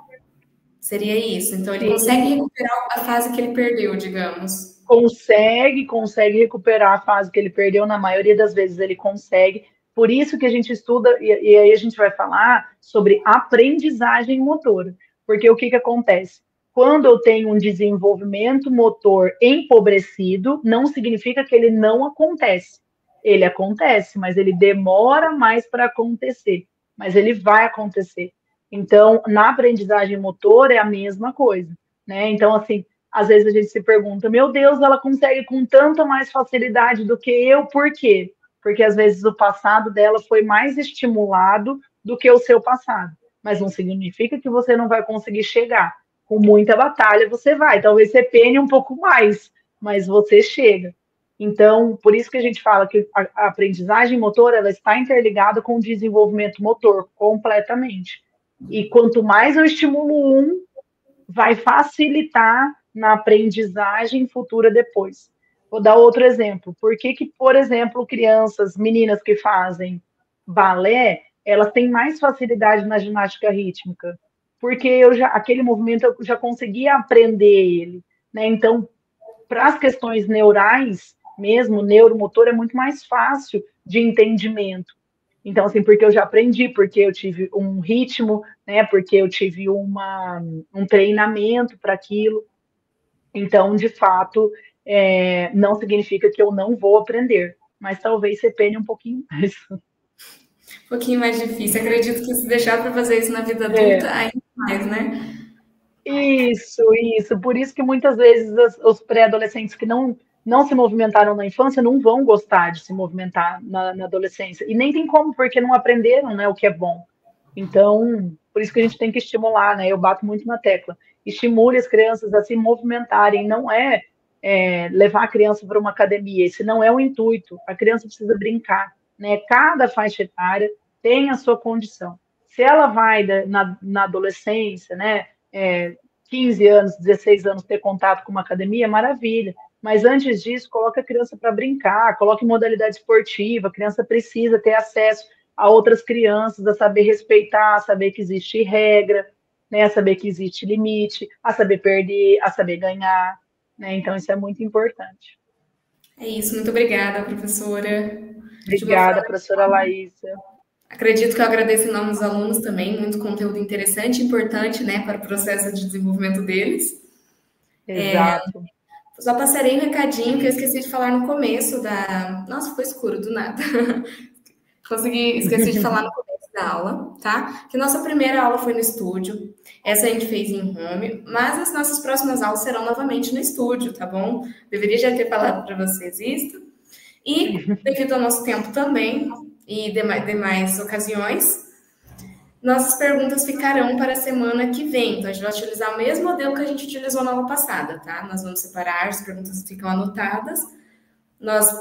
Seria isso. Então, ele consegue Sim, recuperar a fase que ele perdeu, digamos. consegue recuperar a fase que ele perdeu, na maioria das vezes ele consegue. Por isso que a gente estuda, e aí a gente vai falar sobre aprendizagem motora. Porque o que acontece? Quando eu tenho um desenvolvimento motor empobrecido, não significa que ele não acontece. Ele acontece, mas ele demora mais para acontecer. Mas ele vai acontecer. Então, na aprendizagem motora é a mesma coisa, né? Então, assim, às vezes a gente se pergunta, meu Deus, ela consegue com tanta mais facilidade do que eu, por quê? Porque às vezes o passado dela foi mais estimulado do que o seu passado. Mas não significa que você não vai conseguir chegar. Com muita batalha você vai. Talvez você pene um pouco mais, mas você chega. Então, por isso que a gente fala que a aprendizagem motora ela está interligada com o desenvolvimento motor completamente. E quanto mais eu estimulo um, vai facilitar na aprendizagem futura depois. Vou dar outro exemplo. Por que, por exemplo, crianças, meninas que fazem balé, elas têm mais facilidade na ginástica rítmica? Porque aquele movimento eu já conseguia aprender ele, né? Então, para as questões neurais, mesmo, neuromotor, é muito mais fácil de entendimento. Então, assim, porque eu já aprendi, porque eu tive um ritmo, né? Porque eu tive um treinamento para aquilo. Então, de fato, não significa que eu não vou aprender, mas talvez você pene um pouquinho mais. Um pouquinho mais difícil. Acredito que se deixar para fazer isso na vida adulta, É, ainda mais, né? isso. Por isso que muitas vezes os pré-adolescentes que não se movimentaram na infância não vão gostar de se movimentar na adolescência. E nem tem como, porque não aprenderam, né, o que é bom. Então, por isso que a gente tem que estimular, né? Eu bato muito na tecla. Estimule as crianças a se movimentarem. Não levar a criança para uma academia. Esse não é o intuito. A criança precisa brincar, né? Cada faixa etária tem a sua condição. Se ela vai na adolescência, né? 15 anos, 16 anos ter contato com uma academia, maravilha. Mas antes disso, coloque a criança para brincar, coloque modalidade esportiva, a criança precisa ter acesso a outras crianças, a saber respeitar, a saber que existe regra, né, a saber que existe limite, a saber perder, a saber ganhar, né? Então isso é muito importante. É isso. Muito obrigada, professora. De uma Obrigada, professora Laísa. Acredito que eu agradeço em nome dos alunos também, muito conteúdo interessante e importante, né, para o processo de desenvolvimento deles. Exato. Só passarei um recadinho que eu esqueci de falar no começo da. Nossa, foi escuro do nada. Esqueci de falar no começo da aula, tá? Que nossa primeira aula foi no estúdio, essa a gente fez em home, mas as nossas próximas aulas serão novamente no estúdio, tá bom? Deveria já ter falado para vocês isso. E, devido ao nosso tempo também, e demais ocasiões, nossas perguntas ficarão para a semana que vem. Então, a gente vai utilizar o mesmo modelo que a gente utilizou na aula passada, tá? Nós vamos separar, as perguntas ficam anotadas. Nós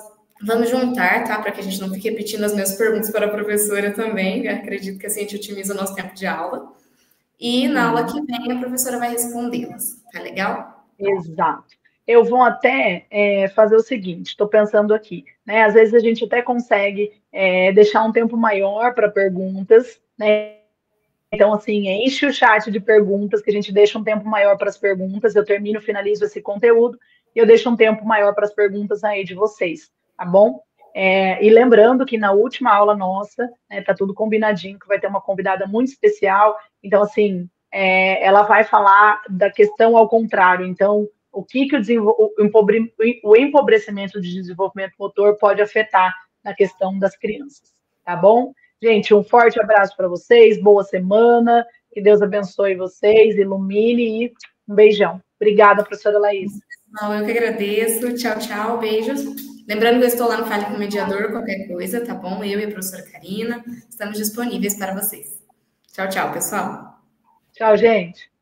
vamos juntar, tá? Para que a gente não fique repetindo as mesmas perguntas para a professora também. Eu acredito que assim a gente otimiza o nosso tempo de aula. E na aula que vem a professora vai respondê-las. Tá legal? Exato. Eu vou até fazer o seguinte, estou pensando aqui, né? Às vezes a gente até consegue deixar um tempo maior para perguntas, né? Então, assim, enche o chat de perguntas, que a gente deixa um tempo maior para as perguntas, eu termino, finalizo esse conteúdo, e eu deixo um tempo maior para as perguntas aí de vocês, tá bom? E lembrando que na última aula nossa, né, tá tudo combinadinho, que vai ter uma convidada muito especial, então, assim, ela vai falar da questão ao contrário, então, o que o empobrecimento de desenvolvimento motor pode afetar na questão das crianças, tá bom? Gente, um forte abraço para vocês, boa semana, que Deus abençoe vocês, ilumine e um beijão. Obrigada, professora Laís. Não, eu que agradeço. Tchau, tchau, beijos. Lembrando que eu estou lá no Fale com o Mediador, qualquer coisa, tá bom? Eu e a professora Karina estamos disponíveis para vocês. Tchau, tchau, pessoal. Tchau, gente.